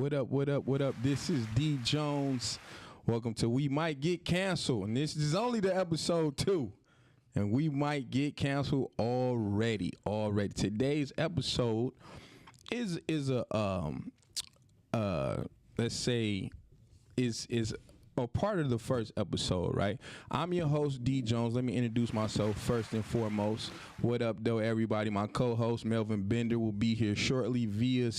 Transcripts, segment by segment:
What up, what up, what up? This is D Jones. Welcome to We Might Get Canceled. And this is only the episode 2. And we might get canceled already. Today's episode is a part of the first episode, right? I'm your host, D Jones. Let me introduce myself first and foremost. What up, though, everybody? My co-host, Melvin Bender, will be here shortly via,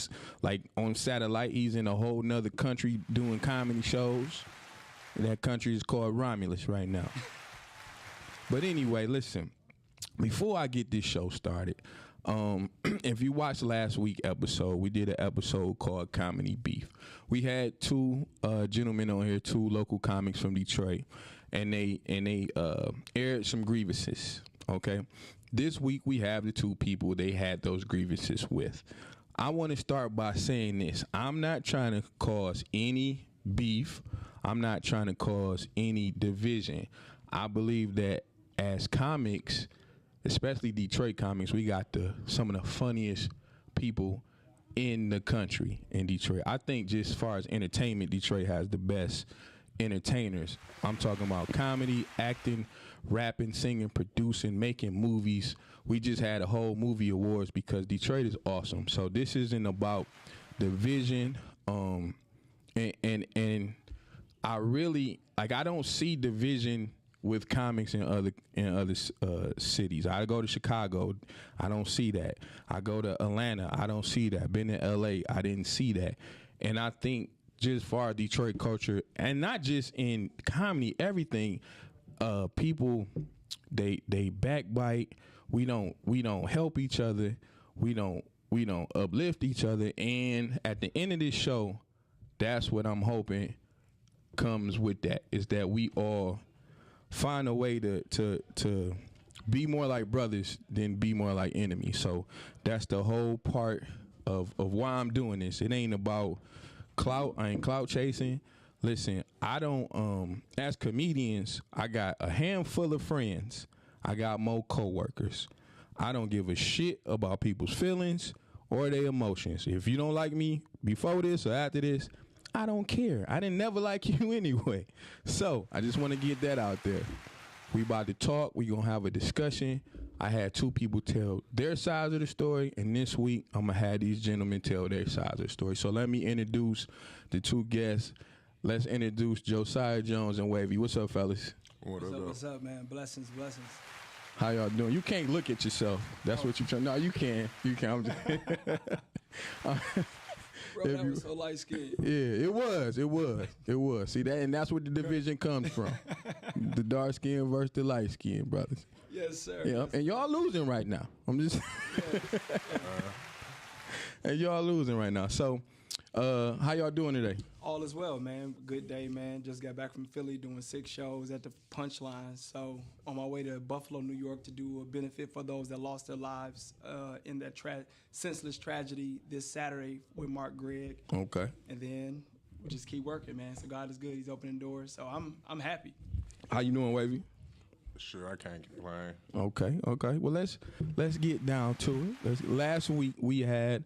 on satellite. He's in a whole nother country doing comedy shows. That country is called Romulus right now. But anyway, listen, before I get this show started, if you watched last week's episode, we did an episode called Comedy Beef. We had two gentlemen on here, two local comics from Detroit, and they aired some grievances, okay? This week we have the two people they had those grievances with. I want to start by saying this. I'm not trying to cause any beef. I'm not trying to cause any division. I believe that as comics, especially Detroit comics, we got some of the funniest people in the country in Detroit. I think just as far as entertainment, Detroit has the best entertainers. I'm talking about comedy, acting, rapping, singing, producing, making movies. We just had a whole movie awards because Detroit is awesome. So this isn't about division. And I really, I don't see division with comics in other cities. I go to Chicago, I don't see that. I go to Atlanta, I don't see that. Been to LA, I didn't see that. And I think just for Detroit culture, and not just in comedy, everything, people they backbite. We don't help each other. We don't uplift each other. And at the end of this show, that's what I'm hoping comes with that, is that we all find a way to be more like brothers than be more like enemies. So that's the whole part of why I'm doing this. It ain't about clout. I ain't clout chasing. Listen, I don't, as comedians, I got a handful of friends. I got more coworkers. I don't give a shit about people's feelings or their emotions. If you don't like me before this or after this, I don't care. I didn't never like you anyway. So I just want to get that out there. We about to talk. We going to have a discussion. I had two people tell their sides of the story, and this week I'm going to have these gentlemen tell their sides of the story. So let me introduce the two guests. Let's introduce Josiah Jones and Wavy. What's up, fellas? What's up, man? Blessings. How y'all doing? You can't look at yourself. That's what you're trying. No, you can. You can. I'm just Bro, that was so light skinned. Yeah, it was. See that, and that's where the division comes from. The dark skin versus the light skin, brothers. Yes, sir. Yeah, and y'all losing right now. I'm just and y'all losing right now. So, how y'all doing today? All is well, man. Good day, man. Just got back from Philly doing 6 shows at the Punchline. So on my way to Buffalo, New York to do a benefit for those that lost their lives in that senseless tragedy this Saturday with Mark Gregg. Okay. And then we just keep working, man. So God is good. He's opening doors. So I'm happy. How you doing, Wavy? Sure, I can't complain. Okay. Well, let's get down to it. Last week we had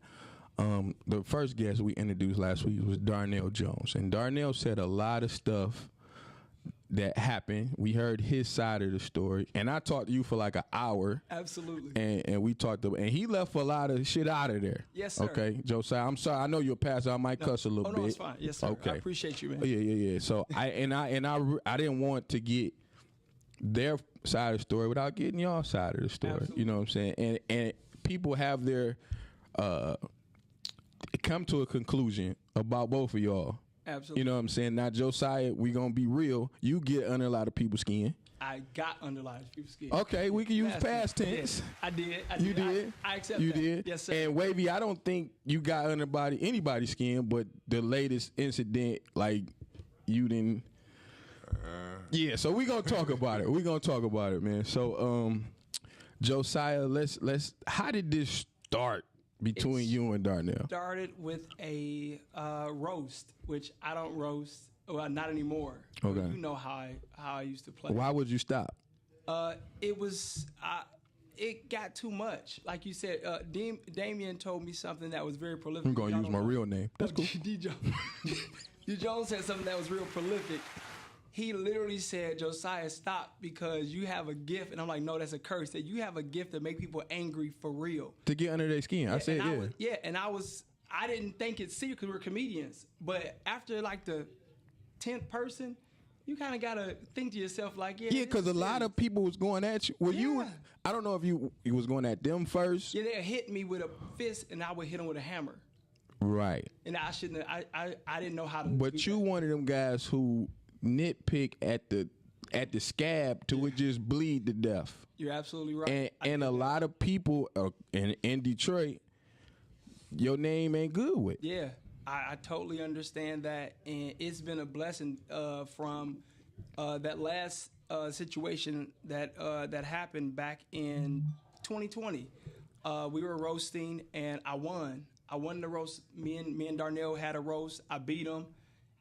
the first guest we introduced last week was Darnell Jones, and Darnell said a lot of stuff that happened. We heard his side of the story, and I talked to you for like an hour. Absolutely. And we talked about, and he left a lot of shit out of there. Yes, sir. Okay, Josiah, I'm sorry. I know you're a pastor. I might cuss a little bit. No, it's fine. Yes, sir. Okay. I appreciate you, man. Yeah. So I didn't want to get their side of the story without getting your side of the story. Absolutely. You know what I'm saying? And people have their come to a conclusion about both of y'all. Absolutely. You know what I'm saying? Now, Josiah, we gonna be real. You get under a lot of people's skin. I got under a lot of people's skin. Okay, we can use past tense. Yes, I did. You did. I accept you that. You did. Yes, sir. And Wavy, I don't think you got under anybody's skin, but the latest incident, you didn't. Yeah, so we gonna talk about it. We gonna talk about it, man. So, Josiah, let's. How did this start between you and Darnell? Started with a roast, which I don't roast. Well, not anymore. Okay. You know how I used to play. Why would you stop? It was it got too much. Like you said, Damien told me something that was very prolific. I'm gonna use my real name. That's cool. D. Jones said something that was real prolific. He literally said, Josiah, stop because you have a gift. And I'm like, no, that's a curse. That you have a gift to make people angry for real. To get under their skin. I said, I didn't think it's serious because we're comedians. But after like the 10th person, you kind of got to think to yourself like, yeah, because a lot of people was going at you. Well, I don't know if you was going at them first. Yeah, they'd hit me with a fist and I would hit them with a hammer. Right. And I shouldn't I didn't know how to But you one of them guys who nitpick at the scab till it just bleed to death. You're absolutely right. And a lot of people in Detroit, your name ain't good with. Yeah, I totally understand that, and it's been a blessing from that last situation that happened back in 2020. We were roasting, and I won. I won the roast. Me and Darnell had a roast. I beat him.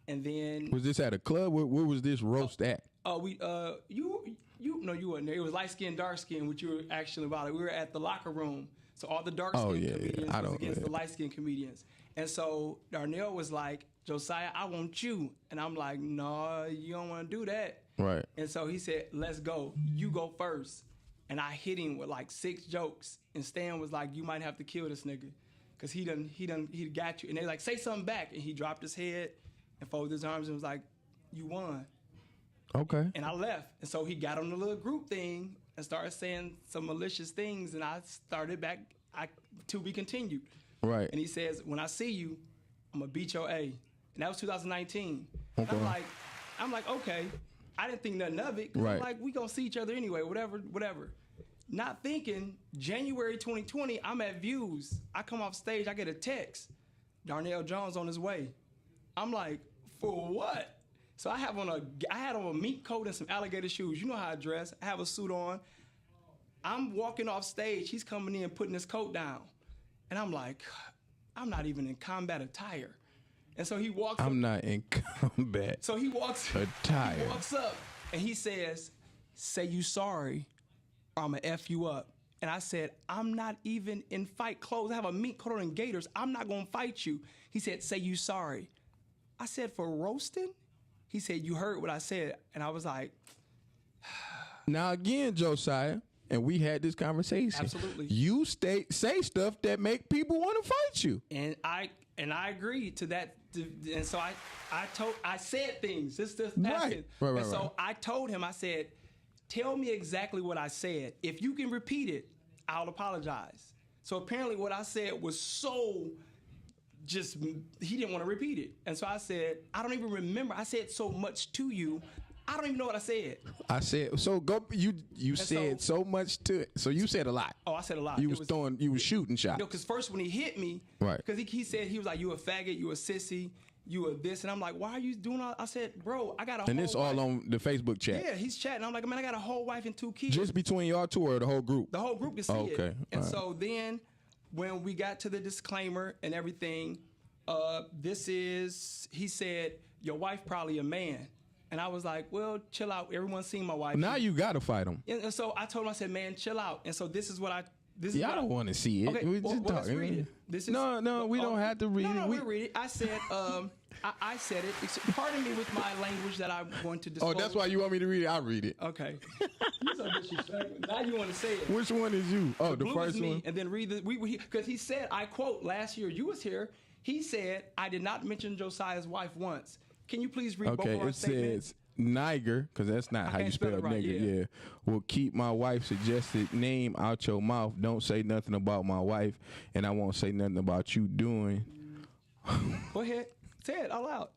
And then was this at a club? Where was this roast at? You weren't there. It was light skin, dark skin, which you were actually about. We were at the locker room, so all the dark skin comedians was against the light skin comedians. And so Darnell was like, Josiah, I want you, and I'm like, no, you don't want to do that. Right. And so he said, let's go. You go first. And I hit him with like 6 jokes, and Stan was like, you might have to kill this nigga, cause he got you. And they like, say something back, and he dropped his head and folded his arms and was like, you won. Okay. And I left. And so he got on the little group thing and started saying some malicious things, and I started back, to be continued. Right. And he says, when I see you, I'm going to beat your A. And that was 2019. Okay. And I'm like, okay. I didn't think nothing of it. Right. I'm like, we going to see each other anyway, whatever. Not thinking, January 2020, I'm at Views. I come off stage, I get a text. Darnell Jones on his way. I'm like, for what? So I had on a mink coat and some alligator shoes. You know how I dress. I have a suit on. I'm walking off stage. He's coming in, putting his coat down. And I'm like, I'm not even in combat attire. And so he walks up. I'm not in combat. So he walks attire. He walks up and he says, say you sorry or I'm going to F you up. And I said, I'm not even in fight clothes. I have a mink coat and gaiters. I'm not going to fight you. He said, say you sorry. I said, for roasting? He said, you heard what I said. And I was like, now again, Josiah, and we had this conversation. Absolutely. You say stuff that make people want to fight you. And I agreed to that. And so I said things. This Right. And so I told him, I said, tell me exactly what I said. If you can repeat it, I'll apologize. So apparently what I said was so he didn't want to repeat it. And so I said, I don't even remember. I said so much to you. I don't even know what I said. I said, so go, you said so much to it. So you said a lot. Oh, I said a lot. You was shooting shots. Because first when he hit me, right? Because he said, he was like, you a faggot, you a sissy, you a this. And I'm like, why are you doing all? I said, bro, I got a whole And this all on the Facebook chat. Yeah, he's chatting. I'm like, man, I got a whole wife and 2 kids. Just between y'all two or the whole group? The whole group can see it. Okay. And so then when we got to the disclaimer and everything, he said, your wife probably a man. And I was like, well, chill out. Everyone's seen my wife. Now you got to fight him. And so I told him, I said, man, chill out. And so this is what I don't want to see it. Okay, We're just talking. Let's read it. We don't have to read it. No, we'll read it. I said, I said it. Pardon me with my language that I'm going to disclose. Oh, that's why you want me to read it? I'll read it. Okay. You're so disrespectful. Now you want to say it. Which one is you? Oh, the blue first is me, one? And then read because he said, I quote, last year you was here, he said, I did not mention Josiah's wife once. Can you please read both of our statements? Okay, it says, Niger, because that's not how you spell right, nigger, yeah, will keep my wife's suggested name out your mouth. Don't say nothing about my wife, and I won't say nothing about you doing. Go ahead. Say it out loud.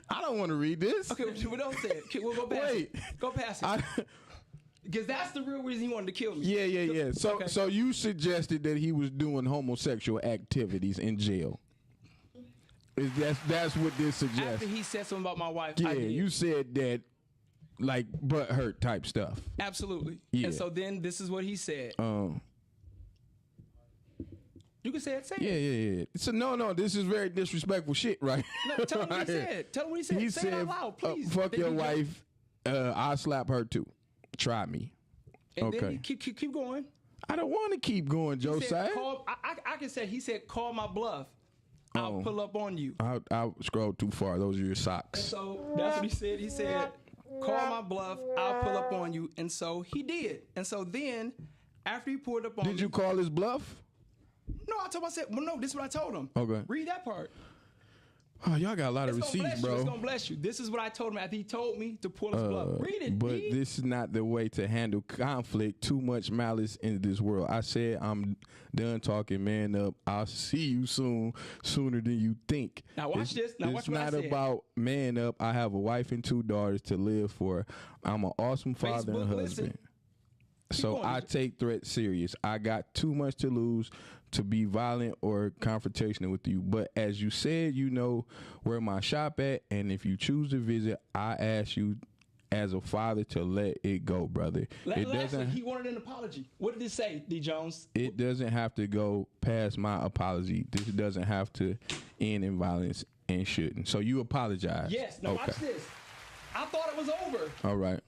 I don't want to read this. Okay, well, don't say it. Okay, we'll go past it. Go past it. Because that's the real reason he wanted to kill me. Yeah. So you suggested that he was doing homosexual activities in jail. That's what this suggests. After he said something about my wife, yeah, I did. you said that, like, butt hurt type stuff. Absolutely. Yeah. And so then this is what he said. You can say it. Say it. Yeah. So no, this is very disrespectful shit, right? No, tell him what he said. Tell him what he said. He say said, it out loud, please. fuck your wife. I'll slap her too. Try me. And okay. then keep going. I don't want to keep going, He said, Josiah. I can say, he said, call my bluff. I'll pull up on you. I scrolled too far. Those are your And socks. so that's what he said. He said, call my bluff. I'll pull up on you. And so he did. And so then after he pulled up on me. Did you call his bluff? No, I told him, I said, well, no, this is what I told him. Okay. Read that part. Oh, y'all got a lot of It's gonna receipts, bless you. It's bro. gonna bless you. This is what I told him after he told me to pull his bluff. Read it. But D. this is not the way to handle conflict. Too much malice in this world. I said I'm done talking. Man up. I'll see you soon, sooner than you think. Now watch this. Now watch it's what I not said. about man up. I have a wife and 2 daughters to live for. I'm an awesome father Facebook, and listen. husband. So going. I take threats serious. I got too much to lose to be violent or confrontational with you. But as you said, you know where my shop at, and if you choose to visit, I ask you as a father to let it go, brother. Lastly, he wanted an apology. What did it say, D. Jones? It doesn't have to go past my apology. This doesn't have to end in violence and shouldn't. So you apologize. Yes. Now watch this. I thought it was over. All right.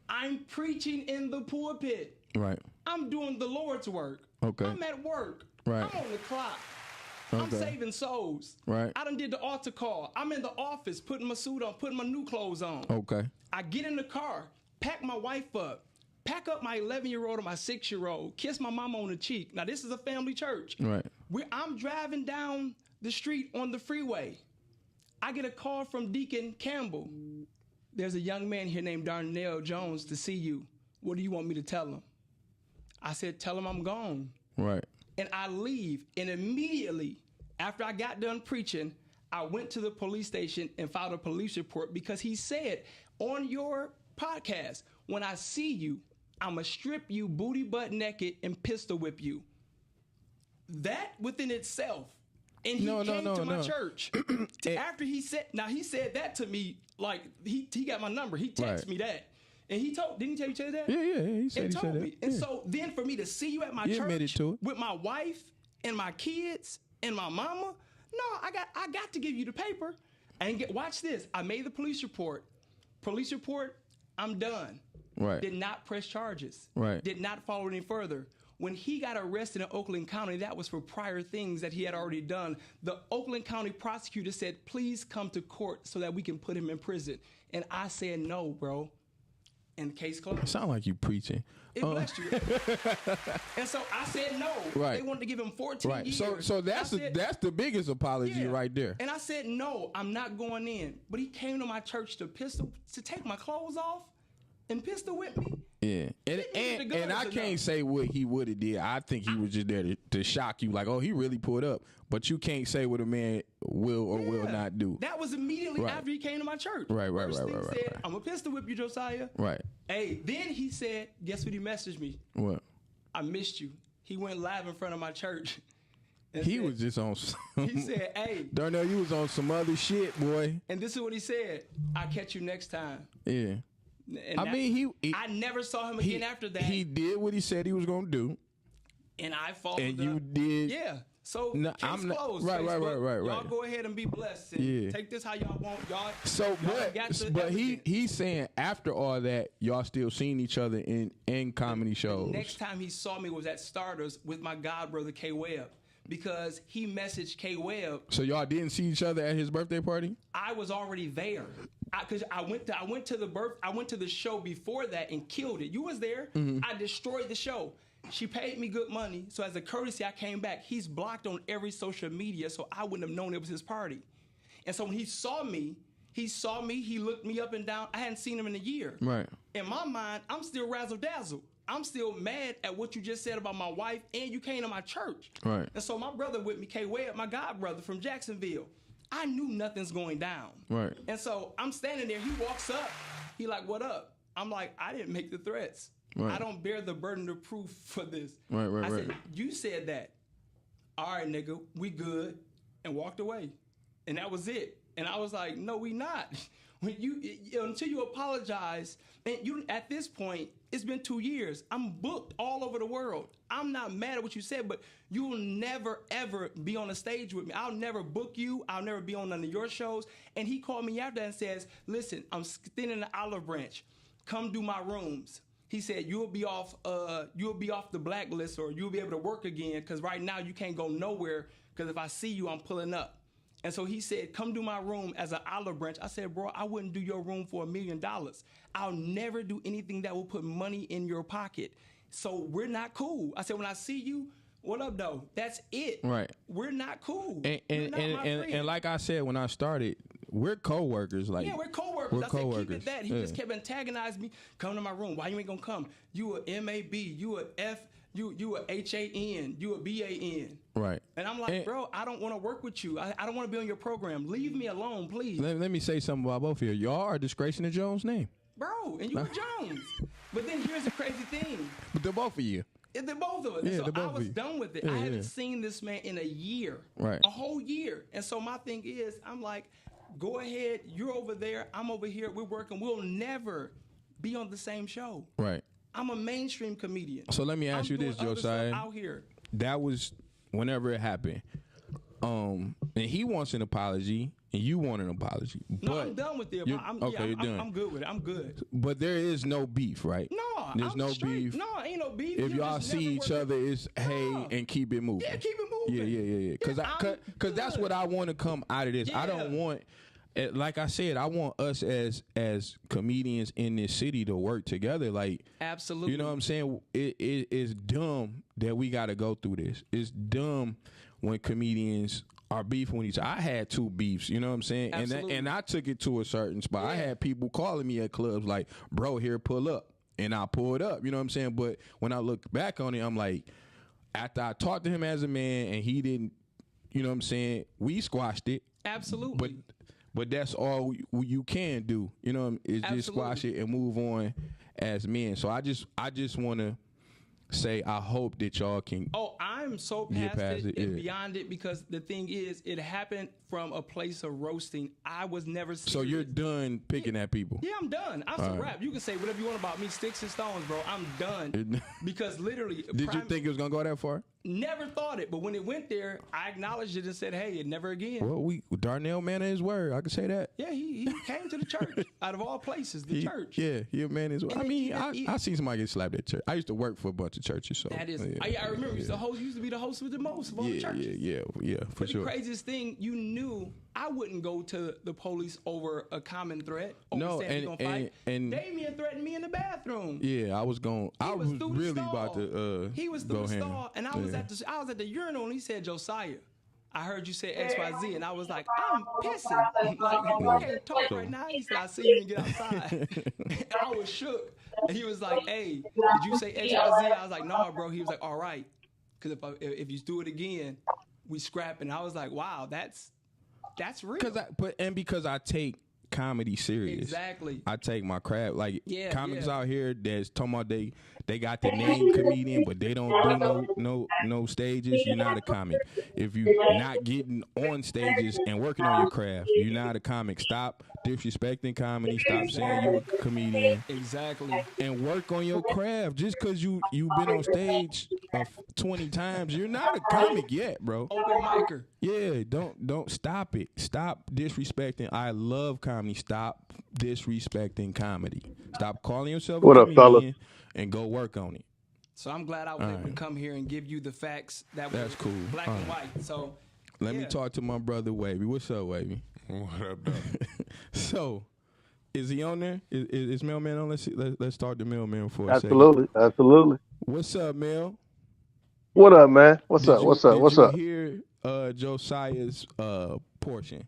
I'm preaching in the pulpit. Right. I'm doing the Lord's work. Okay. I'm at work. Right. I'm on the clock. I'm Okay. saving souls. Right. I done did the altar call. I'm in the office putting my suit on, putting my new clothes on. Okay. I get in the car, pack my wife up, pack up my 11-year-old and my 6-year-old, kiss my mama on the cheek. Now, this is a family church. Right. I'm driving down the street on the freeway. I get a call from Deacon Campbell. There's a young man here named Darnell Jones to see you. What do you want me to tell him? I said, tell him I'm gone. Right. And I leave. And immediately after I got done preaching, I went to the police station and filed a police report because he said on your podcast, when I see you, I'm going to strip you booty butt naked and pistol whip you. That within itself. And he came to my church. After he said that to me, like he got my number. He texted me that. And he didn't he tell you that? Yeah. He said Me. that. And Yeah. so then for me to see you at my You admitted church to it. with my wife and my kids and my mama, no, I got to give you the paper. And watch this. I made the police report. Police report, I'm done. Right. Did not press charges. Right. Did not follow any further. When he got arrested in Oakland County, that was for prior things that he had already done. The Oakland County prosecutor said, please come to court so that we can put him in prison. And I said, no, bro. And the case closed. Sound like you preaching. It blessed you. And so I said no. Right. They wanted to give him 14 Right. years. So that's I said, that's the biggest apology yeah. right there. And I said no, I'm not going in. But he came to my church to take my clothes off and pistol whip me. Yeah, and I can't say what he would have did. I think he was just there to shock you, like, oh, he really pulled up. But you can't say what a man will or will not do. That was immediately after he came to my church. Right. First thing said, I'm gonna pistol whip you, Josiah. Right. Hey, then he said, guess what he messaged me? What? I missed you. He went live in front of my church. And He said- was just on. He said, hey. Darnell, you was on some other shit, boy. And this is what he said. I'll catch you next time. Yeah. And I never saw him again after that. He did what he said he was gonna do, and I followed and up. you did. Yeah. So No, case I'm not- closed. right. Y'all go ahead and be blessed. And Yeah. Take this how y'all want. Y'all. So, y'all got the but evidence. he's saying after all that, y'all still seeing each other in comedy shows. Next time he saw me was at Starters with my god brother K Webb, because he messaged K Webb. So y'all didn't see each other at his birthday party? I was already there. Because I went to the show before that and killed it. You was there. Mm-hmm. I destroyed the show. She paid me good money, so as a courtesy, I came back. He's blocked on every social media, so I wouldn't have known it was his party. And so when he saw me, he looked me up and down. I hadn't seen him in a year. Right. In my mind, I'm still razzle-dazzle. I'm still mad at what you just said about my wife, and you came to my church. Right. And so my brother with me, K Webb, my god brother from Jacksonville, I knew nothing's going down. Right. And so I'm standing there. He walks up. He like, what up? I'm like, I didn't make the threats. Right. I don't bear the burden of proof for this. Right. I said, you said that. All right, nigga, we good. And walked away. And that was it. And I was like, no, we not. Until you apologize, and you at this point, it's been 2 years. I'm booked all over the world. I'm not mad at what you said, but you will never, ever be on a stage with me. I'll never book you. I'll never be on none of your shows. And he called me after and says, listen, I'm standing in the olive branch. Come do my rooms. He said you'll be off the blacklist, or you'll be able to work again, because right now you can't go nowhere, because if I see you, I'm pulling up. And so he said, come do my room as an olive branch. I said, bro, I wouldn't do your room for $1 million. I'll never do anything that will put money in your pocket. So we're not cool. I said, when I see you, what up, though? That's it. Right. We're not cool. And like I said when I started, we're coworkers. Like, yeah, we're coworkers. We're I said, coworkers. keep it that. He just kept antagonizing me. Come to my room. Why you ain't gonna come? You a MAB. You a F. You a HAN. You a BAN. Right. And I'm like, bro, I don't want to work with you. I don't want to be on your program. Leave me alone, please. Let me say something about both of you. Y'all are disgracing the Jones name. Bro, and you were Jones. But then here's the crazy thing. But they're both of you. They're both of us. Yeah, So they're both I of was you. done with it. Yeah, I haven't yeah. seen this man in a year. Right. A whole year. And so my thing is, I'm like, go ahead. You're over there. I'm over here. We're working. We'll never be on the same show. Right. I'm a mainstream comedian. So let me ask you this, doing other stuff Josiah. out here. That was whenever it happened. And he wants an apology, and you want an apology. No, But I'm done with it. you're I'm done. good with it. I'm good. But there is no beef, right? No, There's I'm no straight. beef. No, ain't no beef. If You y'all just see never each work other, it's hey No. and keep it moving. Yeah, keep it moving. Yeah. Because that's good. what I want to come out of this. I don't Yeah. want, like I said, I want us as comedians in this city to work together. Like, Absolutely. you know what I'm saying? It's dumb that we got to go through this. It's dumb when comedians are beefing with each other. I had 2 beefs, you know what I'm saying? Absolutely. And I took it to a certain spot. I Yeah. had people calling me at clubs like, bro, here, pull up. And I pulled up, you know what I'm saying? But when I look back on it, I'm like, after I talked to him as a man and he didn't, you know what I'm saying? We squashed it. Absolutely. But that's all you can do, you know, is just squash it and move on as men. So I just want to say I hope that y'all can. Oh, I'm so Get past past it it, and yeah. beyond it, because the thing is, it happened from a place of roasting. I was never serious. So you're done picking at people. Yeah, I'm done. I'm a rap. You can say whatever you want about me, sticks and stones, bro. I'm done. Because literally, Did you think it was gonna go that far? Never thought it, but when it went there, I acknowledged it and said, "Hey, never again." Well, Darnell man of his word. I can say that. Yeah, he came to the church out of all places, the church. Yeah, he a man of his word. And I then mean, even- I seen somebody get slapped at church. I used to work for a bunch of churches, so That is, yeah, I remember used to be the host with the most of all the churches. yeah, for But sure. the craziest thing, you knew I wouldn't go to the police over a common threat. Over No, saying we gonna fight. and Damien threatened me in the bathroom. yeah, I was going. I was through the really stall. about to. He was go through the ham. stall, and I was at the urinal, and he said, "Josiah, I heard you say XYZ," and I was like, "I'm pissing. Like, you can't talk right now." He said, "I see you and get outside." I was shook, and he was like, "Hey, did you say XYZ?" I was like, "No, bro." He was like, "All right, because if you do it again, we scrap." And I was like, "Wow, that's real." Because I take comedy serious. Exactly. I take my craft. Like, Yeah, comics yeah. out here that's talking about they got the name comedian, but they don't do no stages. You're not a comic. If you're not getting on stages and working on your craft, you're not a comic. Stop disrespecting comedy. Stop saying you're a comedian. Exactly. And work on your craft. Just because you've been on stage 20 times, you're not a comic yet, bro. Open micer. Yeah, don't stop it. Stop disrespecting. I love comedy. Stop disrespecting comedy. Stop calling yourself What a up, fella? comedian and go work on it. So I'm glad I was able to come here and give you the facts that That's were cool. black All and right. white. So Let me yeah. talk to my brother Wavy. What's up, Wavy? What up, though? So, is he on there? Is Mailman on? Let's talk to Mailman for a Absolutely. second. What's up, Mel? What up, man? What's Did up? you- What's up? did What's you up? hear Josiah's portion?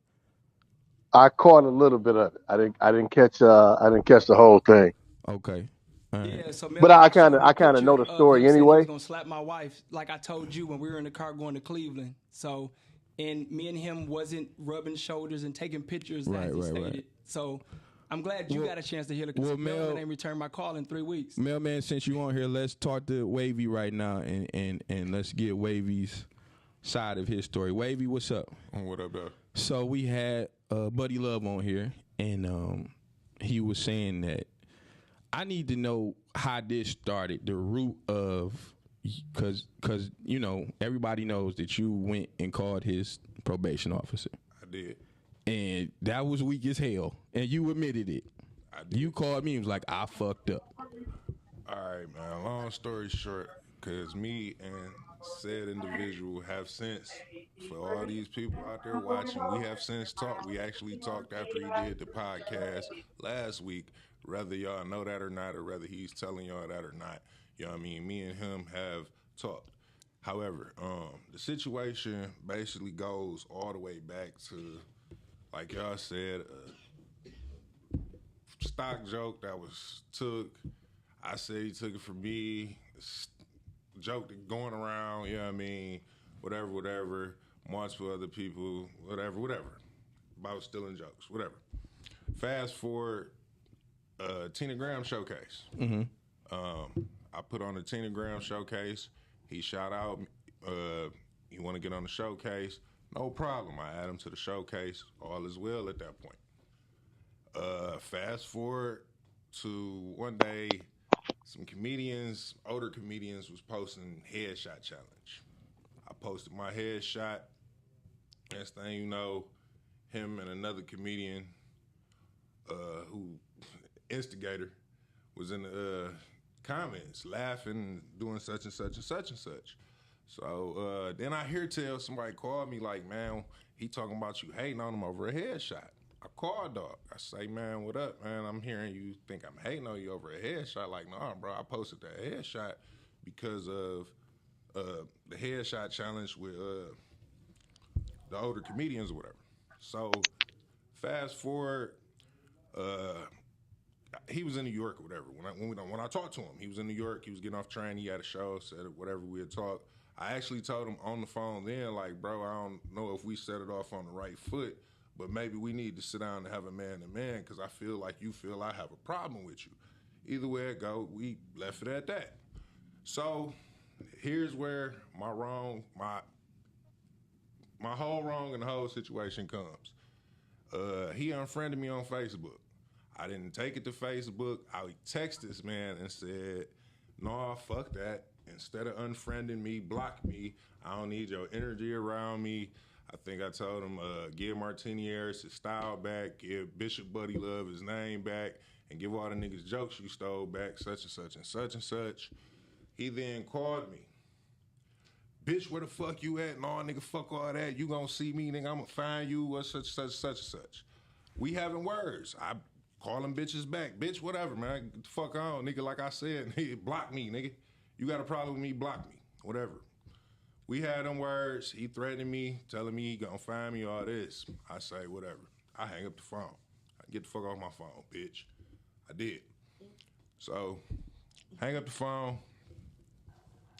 I caught a little bit of it. I didn't catch the whole thing. Okay. All right. Yeah, so But I showed me a kinda know the picture of story him saying anyway. He was gonna slap my wife, like I told you when we were in the car going to Cleveland. So, and me and him wasn't rubbing shoulders and taking pictures as he stated. Right. So, I'm glad you Well- got a chance to hear the well, because Mel- ain't returned my call in 3 weeks. Mailman, since you on here, let's talk to Wavy right now and let's get Wavy's side of his story. Wavy, what's up? What up, though? So we had Buddy Love on here, and he was saying that I need to know how this started, the root of, because you know everybody knows that you went and called his probation officer, I did. and that was weak as hell, and you admitted it. I did. You called me and was like, I fucked up. All right, man. Long story short, because me and said individual have since, for all these people out there watching, we have since talked. We actually talked after he did the podcast last week, whether y'all know that or not, or whether he's telling y'all that or not. You know what I mean? Me and him have talked. However, the situation basically goes all the way back to, like y'all said, a stock joke that was took. I said he took it from me. Joke that going around, you know what I mean? Whatever. Multiple other people, whatever. About stealing jokes, whatever. Fast forward, Tina Graham showcase. I put on the Tina Graham showcase. He shout out, you want to get on the showcase? No problem. I add him to the showcase. All is well at that point. Fast forward to one day, some comedians, older comedians, was posting headshot challenge. I posted my headshot. Next thing you know, him and another comedian, who instigator, was in the comments laughing, doing such and such and such and such. So then I hear tell somebody called me like, man, he talking about you hating on him over a headshot. I called dog. I say, man, what up, man? I'm hearing you think I'm hating on you over a headshot. Like, nah, bro, I posted that headshot because of the headshot challenge with the older comedians or whatever. So fast forward, he was in New York or whatever. When I talked to him, he was in New York. He was getting off train. He had a show. Said whatever we had talked. I actually told him on the phone then, like, bro, I don't know if we set it off on the right foot, but maybe we need to sit down and have a man-to-man because I feel like you feel I have a problem with you. Either way it go, we left it at that. So here's where my whole wrong in the whole situation comes. He unfriended me on Facebook. I didn't take it to Facebook. I texted this man and said, nah, fuck that. Instead of unfriending me, block me. I don't need your energy around me. I think I told him, give Martini Harris his style back, give Bishop Buddy Love his name back, and give all the niggas jokes you stole back, such and such and such and such. He then called me. Bitch, where the fuck you at? No, nigga, fuck all that. You gonna see me, nigga, I'm gonna find you, or such and such. We having words. I call them bitches back. Bitch, whatever, man. Get the fuck on, nigga, like I said. Block me, nigga. You got a problem with me, block me. Whatever. We had them words. He threatened me, telling me he gonna find me, all this. I say, whatever. I hang up the phone. I get the fuck off my phone, bitch. I did. So, hang up the phone.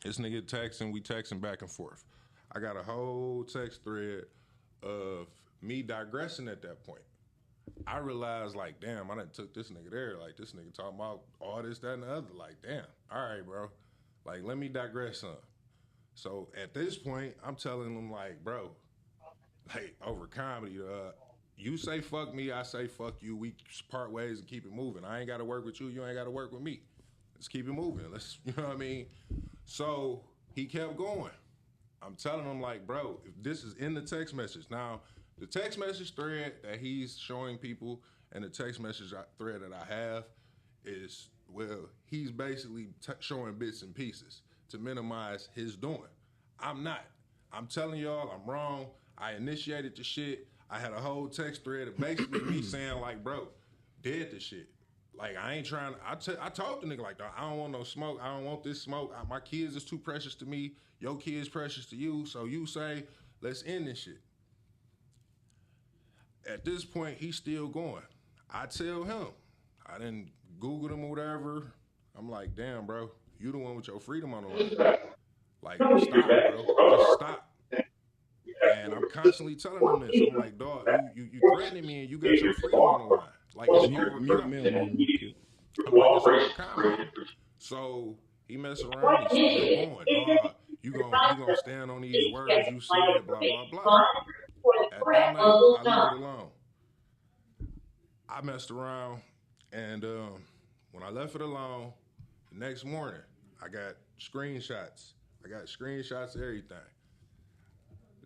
This nigga texting, we texting back and forth. I got a whole text thread of me digressing at that point. I realized, like, damn, I done took this nigga there. Like, this nigga talking about all this, that, and the other. Like, damn, all right, bro. Like, let me digress some. So, at this point, I'm telling him, like, bro, like, over comedy, you say fuck me, I say fuck you. We part ways and keep it moving. I ain't got to work with you. You ain't got to work with me. Let's keep it moving. Let's, you know what I mean? So, he kept going. I'm telling him, like, bro, if this is in the text message. Now, the text message thread that he's showing people and the text message thread that I have is, well, he's basically showing bits and pieces to minimize his doing. I'm not. I'm telling y'all I'm wrong. I initiated the shit. I had a whole text thread of basically me saying, like, bro, dead the shit. Like, I ain't trying to, I told the nigga, like, I don't want no smoke. I don't want this smoke. My kids is too precious to me. Your kids precious to you. So you say, let's end this shit. At this point, he's still going. I tell him, I didn't Google him or whatever. I'm like, damn, bro, you the one with your freedom on the line. Like, stop, bro. Just stop. And I'm constantly telling him this. I'm like, dog, you threatening me and you got your freedom on the line. Like, it's over comedy. I'm like, it's over comedy. So he messed around, he's still going. Dog, you gonna stand on these words you said, blah, blah, blah. At that night, I leave it alone. I messed around, and when I left it alone, the next morning, I got screenshots. I got screenshots of everything.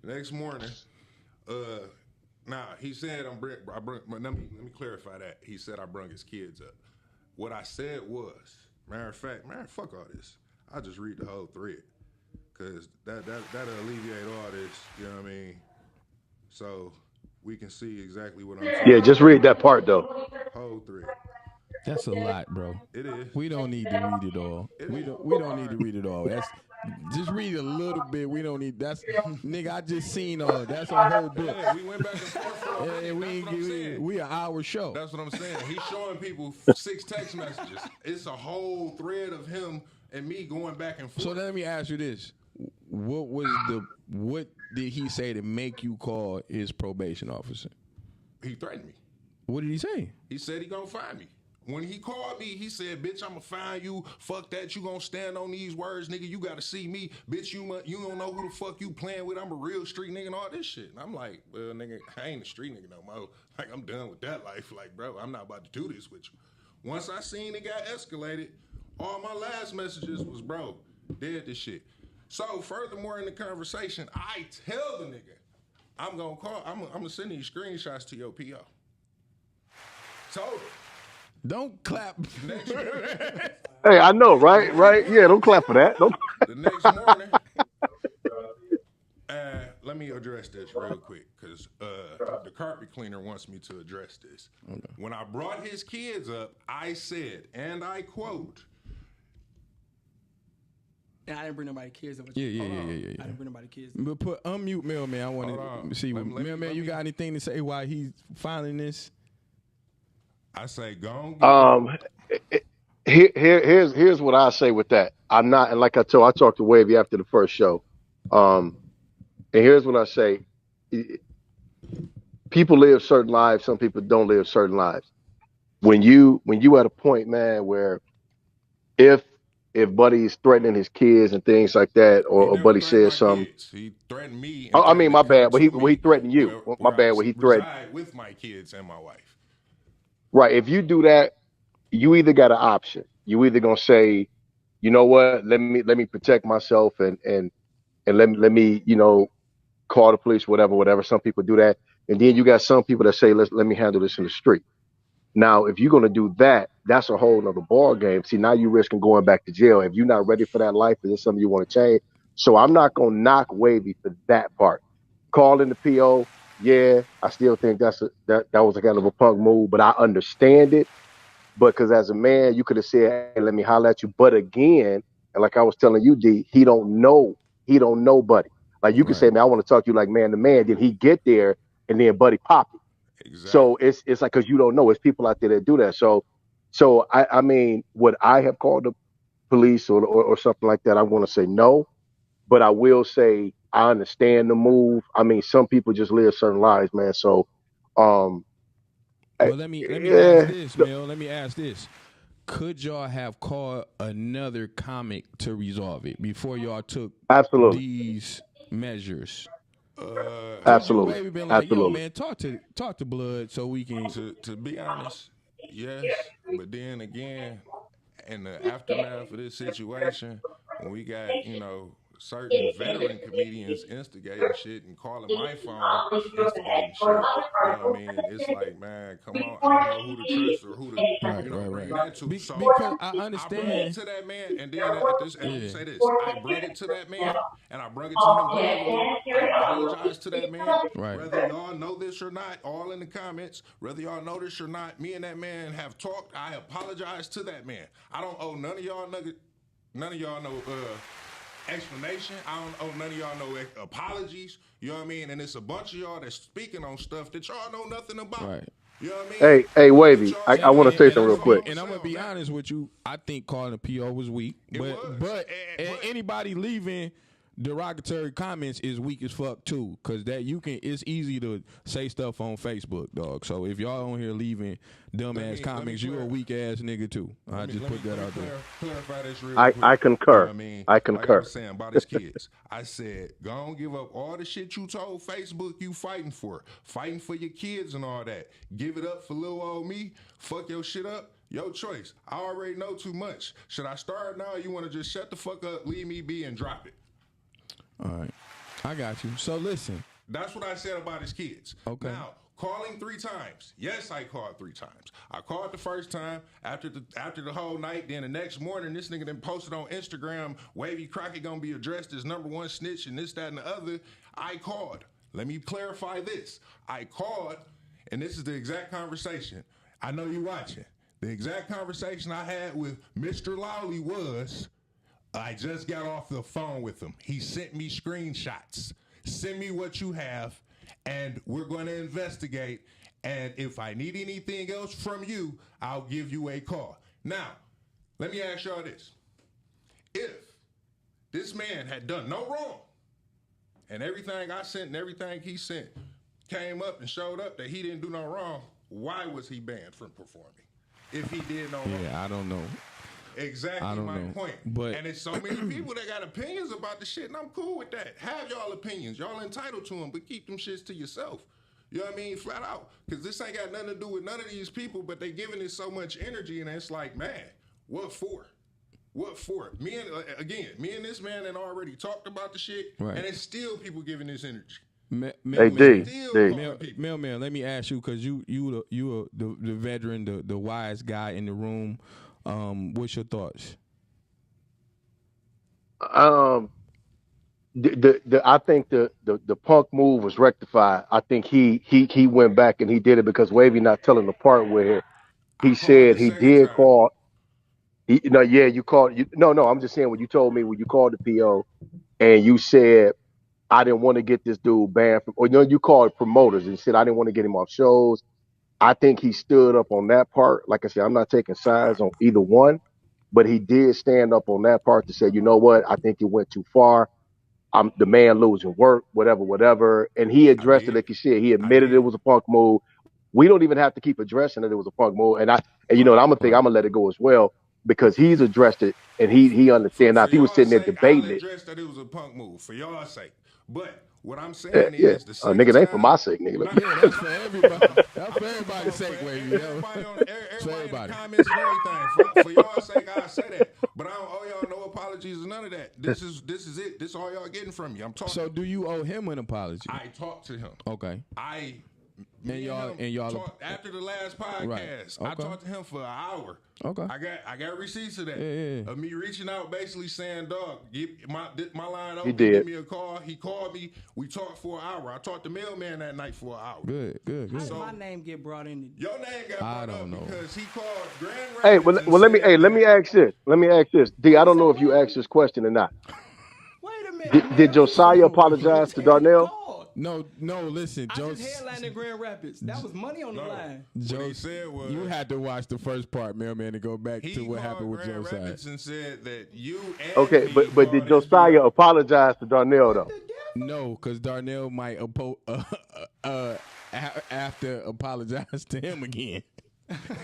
The next morning, he said let me clarify that. He said I brung his kids up. What I said was, Matter of fact, man, fuck all this. I'll just read the whole thread. Cause that'll alleviate all this, you know what I mean? So we can see exactly what I'm saying. Yeah, just read that part though. Whole thread. That's a lot, bro. It is. We don't need to read it all. We don't need to read it all. That's just read a little bit. We don't need that's nigga. I just seen that's a whole book. Yeah, we went back and forth for a minute. we That's what I'm saying. we an hour show. That's what I'm saying. He's showing people 6 text messages. It's a whole thread of him and me going back and forth. So let me ask you this: what did he say to make you call his probation officer? He threatened me. What did he say? He said he gonna find me. When he called me, he said, "Bitch, I'ma find you. Fuck that. You gonna stand on these words, nigga. You gotta see me, bitch. You don't know who the fuck you playing with. I'm a real street nigga and all this shit." And I'm like, "Well, nigga, I ain't a street nigga no more. Like, I'm done with that life. Like, bro, I'm not about to do this with you." Once I seen it got escalated, all my last messages was, "Bro, dead this shit." So, furthermore in the conversation, I tell the nigga, I'm gonna call. I'm gonna send these screenshots to your PO. Told him. Don't clap. Next morning, Hey, I know, right? Right? Yeah, don't clap for that. Don't. the next morning, let me address this real quick because the carpet cleaner wants me to address this. Okay. When I brought his kids up, I said, and I quote, And I didn't bring nobody kids over. Yeah. I didn't bring nobody kids. But put unmute Mailman. I want Hold on. to see. Let me- Mailman, you got anything to say while he's filing this? I say, go on. Here's what I say with that. I'm not, and like I talked to Wavy after the first show. And here's what I say. People live certain lives, some people don't live certain lives. When you at a point, man, where if Buddy's threatening his kids and things like that, or Buddy says something. He threatened me. I mean, my bad, but he threatened you. My bad, when he threatened. With my kids and my wife. Right. If you do that, you either got an option. You either gonna say, you know what, let me protect myself and let me, call the police, whatever. Some people do that. And then you got some people that say, let me handle this in the street. Now, if you're gonna do that, that's a whole nother ball game. See, now you're risking going back to jail. If you're not ready for that life, is this something you want to change? So I'm not gonna knock Wavy for that part. Calling the PO. Yeah, I still think that was a kind of a punk move, but I understand it. Because as a man, you could have said, "Hey, let me holler at you." But again, and like I was telling you, D, he don't know Buddy. Like you could say, "Man, I want to talk to you like man to man." Then he get there, and then Buddy pop it. Exactly. So it's like because you don't know, it's people out there that do that. So I mean, would I have called the police or something like that? I'm going to say no, but I will say I understand the move. I mean, some people just live certain lives, man. So, well, let me ask this, Mel. Let me ask this: could y'all have called another comic to resolve it before y'all took these measures? Absolutely. Maybe been like, yo, man, talk to Blood so we can. To be honest, yes, but then again, in the aftermath of this situation, when we got certain veteran comedians instigating shit and calling my phone instigating shit. You know what I mean? It's like, man, come on. I don't know who to trust or who to bring that to. So because I understand. I brought it to that man, and then let me say this. I brought it to that man, and I brought it to him verbally. I apologize to that man. Right. Whether y'all know this or not, all in the comments, whether y'all know this or not, me and that man have talked. I apologize to that man. I don't owe none of y'all no explanation. I don't owe none of y'all no apologies. You know what I mean? And it's a bunch of y'all that's speaking on stuff that y'all know nothing about. Right. You know what I mean? Hey, Wavy, I want to say something real quick. And I'm gonna be honest with you. I think calling the PO was weak. But anybody leaving derogatory comments is weak as fuck too, because it's easy to say stuff on Facebook, dog. So if y'all on here leaving dumbass comments, you a weak ass nigga too. I just put that out there. Clarify this real quick. I concur. You know what I mean? I concur. Like I was saying about his kids, I said, go on, give up all the shit you told Facebook you fighting for your kids and all that. Give it up for little old me. Fuck your shit up. Your choice. I already know too much. Should I start now? Or you want to just shut the fuck up, leave me be, and drop it? All right, I got you. So listen, that's what I said about his kids. Okay. Now, calling 3 times. Yes, I called 3 times. I called the first time after the whole night. Then the next morning, this nigga then posted on Instagram, Wavy Crockett gonna be addressed as #1 snitch and this, that, and the other. I called. Let me clarify this. I called, and this is the exact conversation. I know you watching. The exact conversation I had with Mr. Lowley was, I just got off the phone with him. He sent me screenshots. Send me what you have, and we're going to investigate. And if I need anything else from you, I'll give you a call. Now, let me ask y'all this. If this man had done no wrong, and everything I sent and everything he sent came up and showed up that he didn't do no wrong, why was he banned from performing? If he did no wrong. Yeah, I don't know. Exactly my point. But and it's so many people that got opinions about the shit, and I'm cool with that. Have y'all opinions. Y'all entitled to them, but keep them shits to yourself. You know what I mean? Flat out. Because this ain't got nothing to do with none of these people, but they giving it so much energy, and it's like, man, what for? What for? Me and this man had already talked about the shit, right. And it's still people giving this energy. Mailman, let me ask you, because you the veteran, the wise guy in the room. What's your thoughts? I think the Punk move was rectified. I think he went back and he did it because Wavy not telling the part where he said he did call. You called. No, I'm just saying what you told me when you called the PO, and you said I didn't want to get this dude banned from. Or you called promoters and you said I didn't want to get him off shows. I think he stood up on that part. Like I said, I'm not taking sides on either one, but he did stand up on that part to say, you know what, I think it went too far. I'm the man losing work, whatever. And he addressed it, like you said. He admitted it was a Punk move. We don't even have to keep addressing that it was a Punk move. And you know what, I'm gonna let it go as well because he's addressed it and he understands. Now, if he was sitting there debating it, addressed that it was a Punk move for y'all's sake, but. What I'm saying is the nigga, it ain't for my sake, nigga. Yeah, that's for everybody. That's for everybody's sake, Wavy. Everybody in the comments and everything. For y'all's sake, I say that. But I don't owe y'all no apologies or none of that. This is it. This is all y'all getting from me. I'm talking. So do you owe him an apology? I talked to him. Okay. And y'all talked after the last podcast. Right. Okay. I talked to him for an hour. Okay. I got receipts of that. Yeah. Of me reaching out, basically saying, "Dog, give my line open. He did. Give me a call." He called me. We talked for an hour. I talked to Mailman that night for an hour. Good. How did my name get brought in? Your name got brought up because he called Grand Rapids. Hey, let me ask this. D, I don't know if you asked this question or not. Wait a minute. Did Josiah apologize to Darnell? No, listen, I just headlined in Grand Rapids. That was money on the line. What he said was you had to watch the first part, Mailman, to go back to what happened with Grand Josiah. Rapids and said that you. Okay, but did Josiah apologize to Darnell though? No, because Darnell might after apologize to him again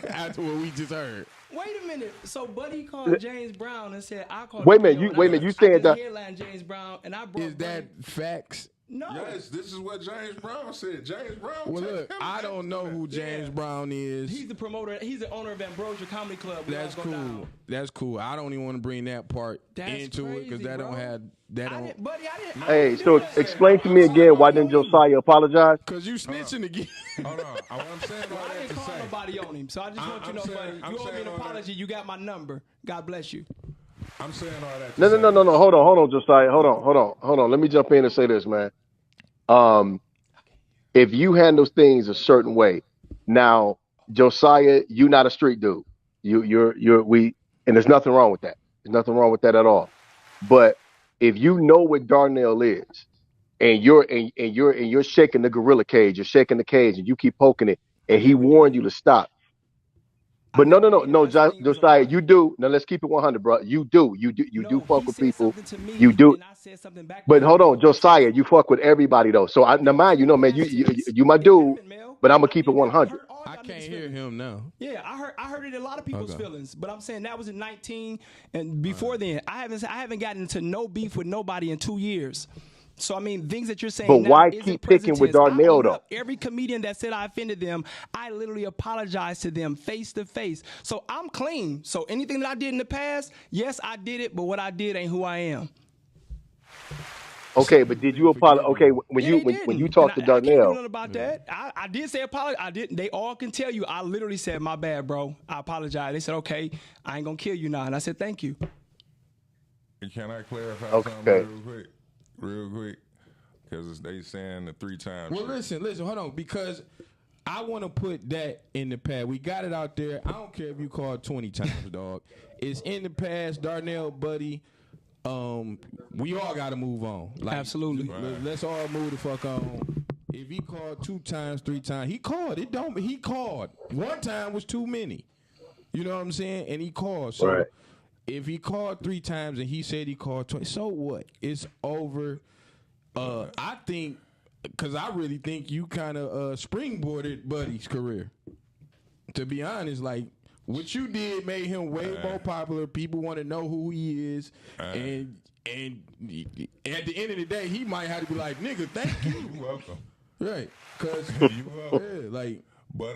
after what we just heard. Wait a minute. So Buddy called James Brown and said, "I called." Wait a minute. You said that headline James Brown and I brought. Is that facts? No. Yes, this is what James Brown said. James Brown. Well, look, I don't know who James Brown is. He's the promoter. He's the owner of Ambrosia Comedy Club. That's cool. That's cool. I don't even want to bring that part into it because that don't have that don't. Buddy, I didn't. Hey, so explain to me again why didn't Josiah apologize? Because you snitching again. Hold on. I'm saying all I that didn't to call say. nobody on him. So I just want you to know, buddy, you owe me an apology. You got my number. God bless you. I'm saying all that to say. No. Hold on, Josiah. Hold on. Let me jump in and say this, man. If you handle things a certain way, now Josiah, you're not a street dude. And there's nothing wrong with that. There's nothing wrong with that at all. But if you know what Darnell is, and you're shaking the gorilla cage, you're shaking the cage, and you keep poking it, and he warned you to stop. But no, Josiah, you do. Now let's keep it 100, bro. You do fuck with people. You do. But hold on, Josiah, you fuck with everybody though. So now mind you, man, you my dude. But I'm gonna keep it 100. I can't hear him now. Yeah, I heard it in a lot of people's feelings. But I'm saying that was in 19, and before then, I haven't gotten into no beef with nobody in 2 years. So, I mean, things that you're saying. But now why keep picking with Darnell, though? Every comedian that said I offended them, I literally apologized to them face to face. So I'm clean. So anything that I did in the past, yes, I did it. But what I did ain't who I am. Okay, but did you apologize? Forgive Okay, him. when Yeah, you they when you didn't, and talked to I can't do Darnell, nothing about that. I did say apology. I didn't. They all can tell you. I literally said, "My bad, bro. I apologize." They said, "Okay, I ain't gonna kill you now," and I said, "Thank you." Can I clarify something okay, real quick? Because they saying the 3 times. Well, listen, hold on, because I want to put that in the past. We got it out there. I don't care if you call it 20 times, dog. It's in the past. Darnell, buddy. We all got to move on. Like, Absolutely. Let's all move the fuck on. If he called 2 times, 3 times, he called. He called. 1 time was too many. You know what I'm saying? And he called. So right. if he called 3 times and he said he called 20, so what? It's over. I think, because I really think you kind of springboarded Buddy's career. To be honest, like, what you did made him way more popular. People want to know who he is, and at the end of the day, he might have to be like, "Nigga, thank you." You're welcome. Right? Because You welcome. yeah, like, But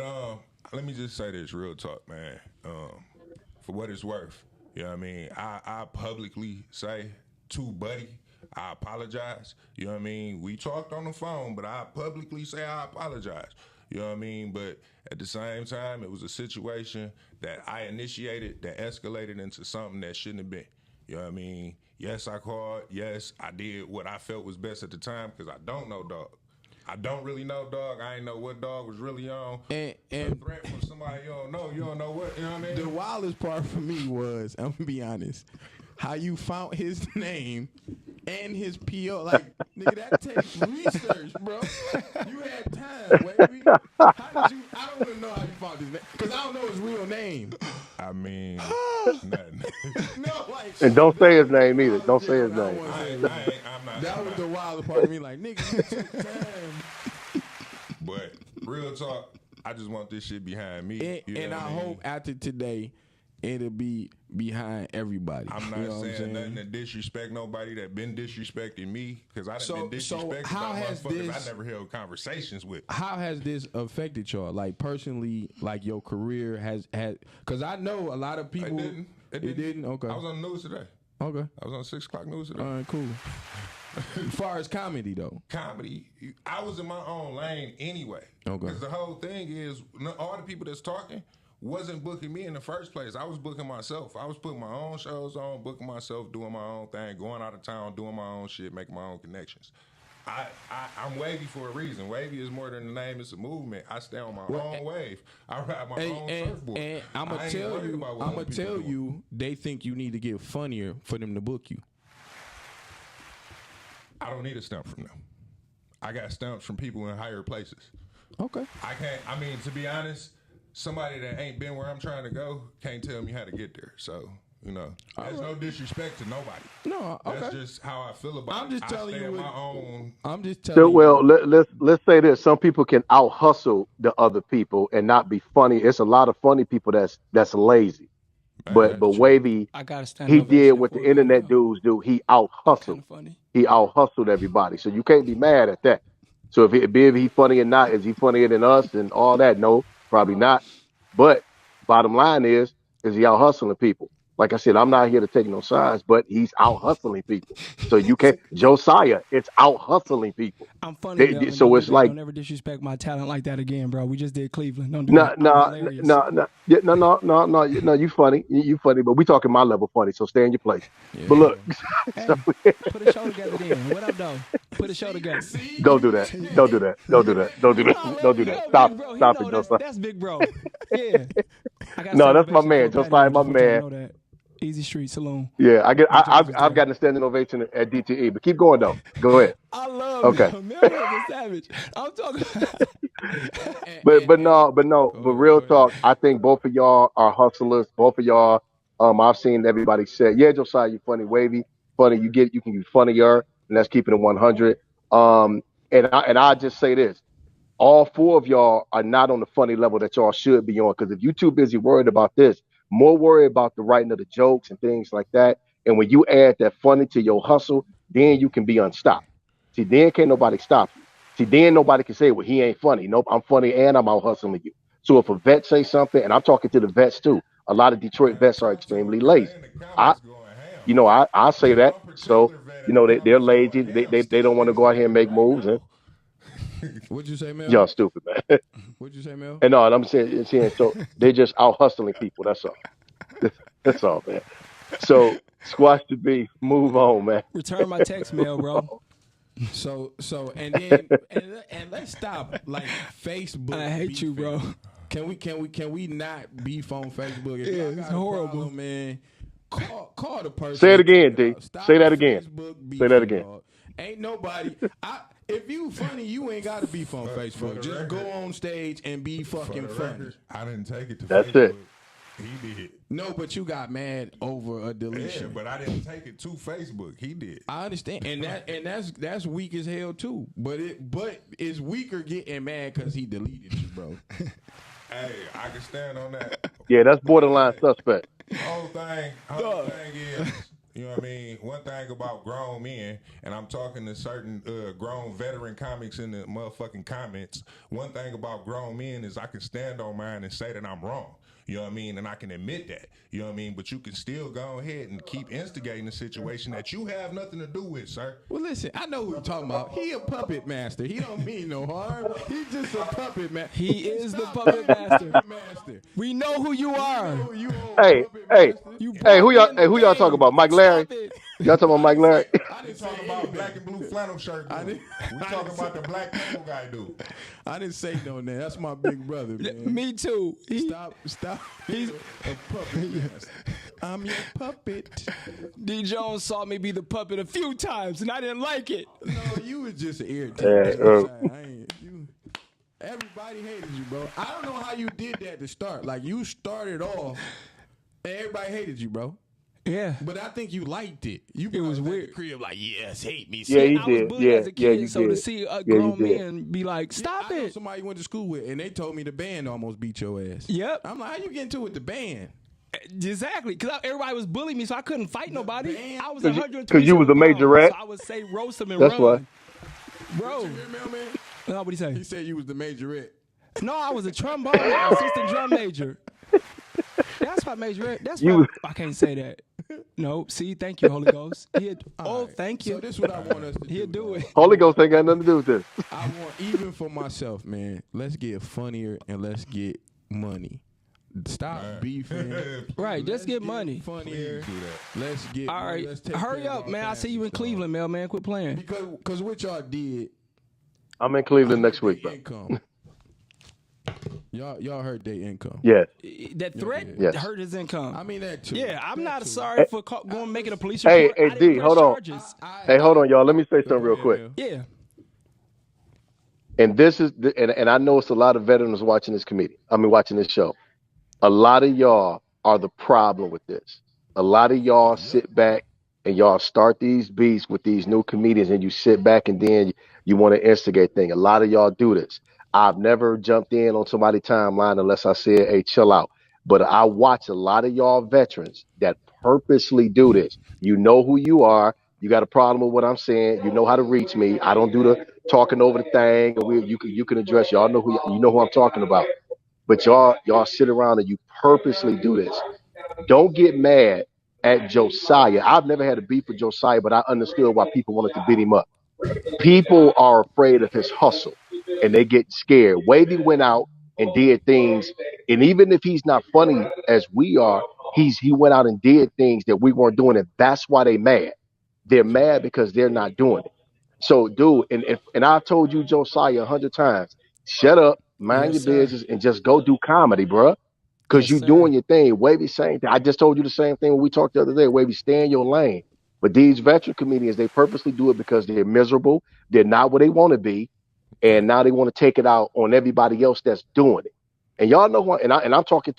let me just say this, real talk, man. For what it's worth, you know what I mean? I publicly say to Buddy, I apologize. You know what I mean? We talked on the phone, but I publicly say I apologize. You know what I mean? But at the same time, it was a situation that I initiated that escalated into something that shouldn't have been. You know what I mean? Yes, I called. Yes, I did what I felt was best at the time because I don't know dog. I don't really know dog. I ain't know what dog was really on. and A threat from somebody you don't know. You don't know what. You know what I mean? the wildest part for me was, I'm gonna be honest, how you found his name and his PO. Like, nigga, that takes research, bro. You had time, baby. How did you? I don't even know how you found his name because I don't know his real name. I mean, nothing. No, like, And don't say his name either. that Don't was say his different. I don't name. wanna say his I'm name. not. That I'm was not. the wildest part of me. Like, nigga, you took time. But real talk, I just want this shit behind me. And I hope after today, it'll be behind everybody. I'm not You know what I'm saying nothing to disrespect nobody that been disrespecting me because I done been So disrespected how by has motherfuckers this- I never held conversations with. How has this affected y'all? Like, personally, like, your career has because I know a lot of people. It It didn't? Okay. I was on the news today. Okay. I was on 6 o'clock news today. All right, cool. As far as comedy, though. Comedy, I was in my own lane anyway. Okay. Because the whole thing is, all the people that's talking wasn't booking me in the first place. I was booking myself. I was putting my own shows on, booking myself, doing my own thing, going out of town, doing my own shit, making my own connections. I'm wavy for a reason. Wavy is more than the name; it's a movement. I stay on my own wave. I ride my own surfboard. And I'm I gonna ain't tell worried you, about what other people doing. they think you need to get funnier for them to book you. I don't need a stump from them. I got stumps from people in higher places. Okay. I mean, to be honest, somebody that ain't been where I'm trying to go can't tell me how to get there. So, there's no disrespect to nobody. No, okay. That's just how I feel about I'm just it. telling I stay you in what- my own. I'm just telling So, you. well, let's say this: some people can out hustle the other people and not be funny. It's a lot of funny people that's lazy. But Wavy, I gotta stand. he did what the internet dudes do. He out Kind hustled. of funny. He out hustled everybody. So you can't be mad at that. So if he funny or not, is he funnier than us and all that? No, probably not. But bottom line is he out hustling people? Like I said, I'm not here to take no sides, but he's out hustling people. So you can't. Josiah, it's out hustling people. I'm funny. Dylan. So Don't it's do that. like Don't ever disrespect my talent like that again, bro. We just did Cleveland. Don't do no, that. I'm no, hilarious. no, yeah, no. You funny, you funny, but we talking my level funny. So stay in your place. But look, Hey, so, put a show together then. What up, though? Put a show together. don't do that. Don't do that. Don't do that. Don't do I that. love Don't do you, that. yo, Stop. big bro. He Stop know it, that's, Josiah. that's big bro. Yeah. I got No, that's my standing man. ovation for Josiah, Patty, my just want you to man. know that. Easy Street Saloon. Yeah, I've there. gotten a standing ovation at DTE, but keep going though. Go ahead. I love Okay. him. Melvin is a savage. I'm talking. But real talk, I think both of y'all are hustlers. Both of y'all, I've seen everybody say, yeah, Josiah, you funny, Wavy, funny. You can be funnier, and let's keep it at 100. And I just say this: all 4 of y'all are not on the funny level that y'all should be on. Because if you're too busy worried about this, more worried about the writing of the jokes and things like that, and when you add that funny to your hustle, then you can be unstopped. See, then can't nobody stop you. See, then nobody can say, well, he ain't funny. Nope, I'm funny and I'm out hustling you. So if a vet say something, and I'm talking to the vets too, a lot of Detroit vets are extremely lazy. In the I, comments going ham. I say If that. I'm So, particular vetting the they're comments on lazy. my damn They don't want to stories, go out here and make I ain't moves. know. And What'd you say, Mel? y'all stupid, man. What'd you say, Mel? And no, and I'm saying so they're just out hustling people. That's all. That's all, man. So squash the beef. Move on, man. Return my text mail, bro. So and then and let's stop like Facebook. I hate you, bro. Can we not beef on Facebook? If Yeah, y'all it's got a horrible. problem, man. Call the person. Say it and again, talk D. out. Stop Say that the again. Facebook Say that beefing, again. dog. Ain't nobody. If you funny, you ain't got to beef on For Facebook. the Just record- go on stage and be For fucking the funny. record, I didn't take it to That's Facebook. it. He did. No, but you got mad over a Yeah, deletion. but I didn't take it to Facebook. He did. I understand, and that's weak as hell too. But it's weaker getting mad because he deleted you, bro. Hey, I can stand on that. Yeah, that's borderline suspect. Whole thing is, you know what I mean? One thing about grown men, and I'm talking to certain grown veteran comics in the motherfucking comments. One thing about grown men is I can stand on mine and say that I'm wrong. You know what I mean? And I can admit that. You know what I mean? But you can still go ahead and keep instigating a situation that you have nothing to do with, sir. Well, listen, I know who you're talking about. He a puppet master. He don't mean no harm. He's just a puppet master. He is the puppet master. We know who you are. Hey, You who y'all? brought me in Who the y'all talking game. about? Mike Larry? Stop it. Y'all talking about Mike Larry? I didn't Talk say about anything. black and blue flannel shirt dude. We talking about the black people guy dude. I didn't say no name. That's my big brother, man. Me too. Stop. He's a puppet master. I'm your puppet. D. Jones saw me be the puppet a few times, and I didn't like it. No, you was just irritated. Everybody hated you, bro. I don't know how you did that to start. Like, you started off, and everybody hated you, bro. Yeah. But I think you liked it. You was at the weird. crib like, yes, hate me. Yeah, he I was did. bullied Yeah, as a yeah, kid, you so to did. see you grown did. men be like, stop I know it. somebody you went to school with, and they told me the band almost beat your ass. Yep. I'm like, how you get into it with the band? Exactly, because everybody was bullying me, so I couldn't fight nobody. band- I was 'Cause you- 120 'cause you was a major rat. so I would say roast them and That's run. why. Bro, You hear me, man? no, what'd he He say? said you was the majorette. No, I was a trombone assistant drum major. That's why major. That's You why was- I can't say that. No, see, thank you, Holy Ghost. All right. Thank So you. this is what I want us to He'll do. do dog. it. Holy Ghost ain't got nothing to do with this. I want, even for myself, man, let's get funnier and let's get money. Stop beefing. Right, Let's just get money. Funnier. Please do that. Let's get. All right, let's take hurry care of up, our man. I see you in families, dog. Cleveland, man. Quit playing. Because what y'all did. I'm in Cleveland next week, bro. Income. Y'all heard their income. Yes. That threat Yes. hurt his income. I mean that too. Yeah, I'm That not too. sorry for going making a police Hey, report. hey, I didn't D, press hold on. charges. Hey, hold on, y'all. Let me say something Go real ahead, quick. Mel. Yeah, And this is, and I know it's a lot of veterans watching watching this show. A lot of y'all are the problem with this. A lot of y'all sit back and y'all start these beats with these new comedians, and you sit back and then you want to instigate things. A lot of y'all do this. I've never jumped in on somebody's timeline unless I said, "Hey, chill out." But I watch a lot of y'all veterans that purposely do this. You know who you are. You got a problem with what I'm saying. You know how to reach me. I don't do the talking over the thing. You can address. Y'all know who I'm talking about. But y'all sit around and you purposely do this. Don't get mad at Josiah. I've never had a beef with Josiah, but I understood why people wanted to beat him up. People are afraid of his hustle and they get scared. Wavy went out and did things, and even if he's not funny as we are, he went out and did things that we weren't doing, and that's why they mad. They're mad because they're not doing it. So, dude, and I've told you, Josiah, 100 times, shut up, mind Yes, your sir. business, and just go do comedy, bruh. Because Yes, you sir. doing your thing. Wavy saying that. I just told you the same thing when we talked the other day. Wavy, stay in your lane. But these veteran comedians, they purposely do it because they're miserable. They're not what they want to be, and now they want to take it out on everybody else that's doing it. And y'all know what? And I'm talking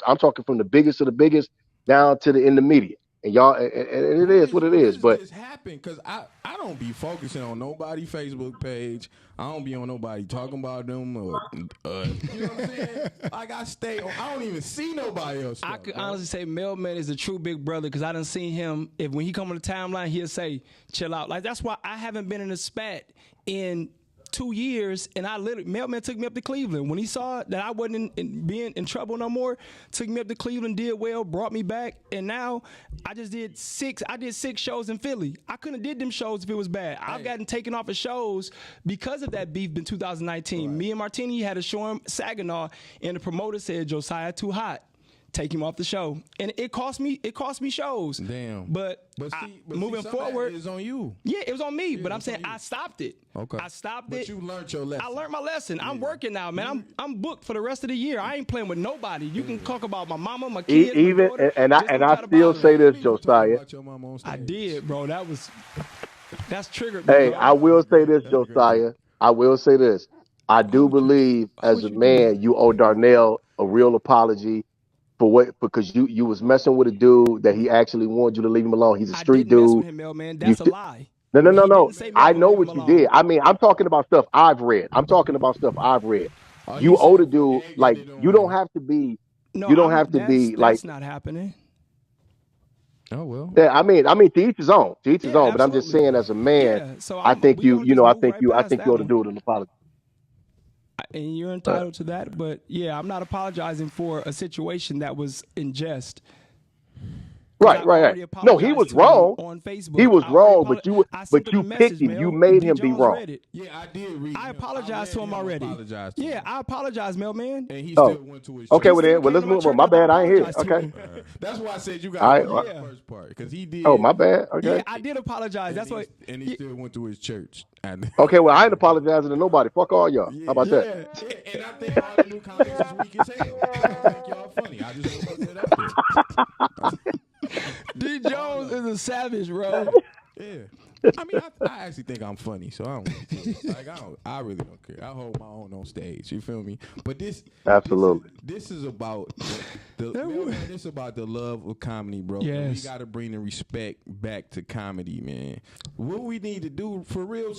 from the biggest of the biggest down to the intermediate. And y'all, and it is what it is. But this happened because I don't be focusing on nobody Facebook page. I don't be on nobody talking about them or you know what I'm saying. Like I don't even see nobody else. I could honestly say Mailman is a true big brother because I done seen him. When he come on the timeline, he'll say, "Chill out." Like that's why I haven't been in a spat in 2 years, and I literally, Mailman took me up to Cleveland. When he saw that I wasn't being in trouble no more, took me up to Cleveland, did well, brought me back, and now I did 6 shows in Philly. I couldn't have did them shows if it was bad. I've gotten taken off of shows because of that beef in 2019. Right. Me and Martini had a show in Saginaw, and the promoter said, Josiah too hot. Take him off the show, and it cost me shows. Damn. But moving forward, it's on you. Yeah, it was on me. But I'm saying I stopped it. Okay. I stopped but it. But you learned your lesson. I learned my lesson. Yeah. I'm working now, man. I'm booked for the rest of the year. I ain't playing with nobody. You can talk about my mama, my kids, even my daughter, and I still say this, Josiah. I did, bro. That's triggered me. Hey, bro. I will say this, Josiah. I will say this. I do believe, as a man, you owe Darnell a real apology. Because you was messing with a dude that he actually wanted you to leave him alone. He's a street dude. Mess with him, man. That's a lie. No. I know what you did. I mean, I'm talking about stuff I've read. You owe the dude, like, you don't have to be. No, you don't have to be like. That's not happening. Oh well. Yeah, I mean, to each his own. To each his own. But I'm just saying, as a man, so I think you ought to do an apology. And you're entitled to that, but yeah, I'm not apologizing for a situation that was in jest. Right. No, he was wrong. On Facebook, he was wrong, but you picked him. You made him be wrong. Yeah, I did read. I apologized to him already. I apologized, Mailman. And he still went to his. Okay, well let's move on. My bad, I ain't here. Okay. That's why I said you got the first part because he did. Oh, my bad. Okay. Yeah, I did apologize. That's why. And he still went to his church. Okay, well I ain't apologizing to nobody. Fuck all y'all. How about that? Yeah, and I think all the new comics is weak as hell. I think y'all funny. I just want to put that out there. D. Jones is a savage, bro. Yeah. I mean, I actually think I'm funny, so I really don't care. I hold my own on stage. You feel me? But absolutely. This is about this is about the love of comedy, bro. Yes. We got to bring the respect back to comedy, man. What we need to do for real?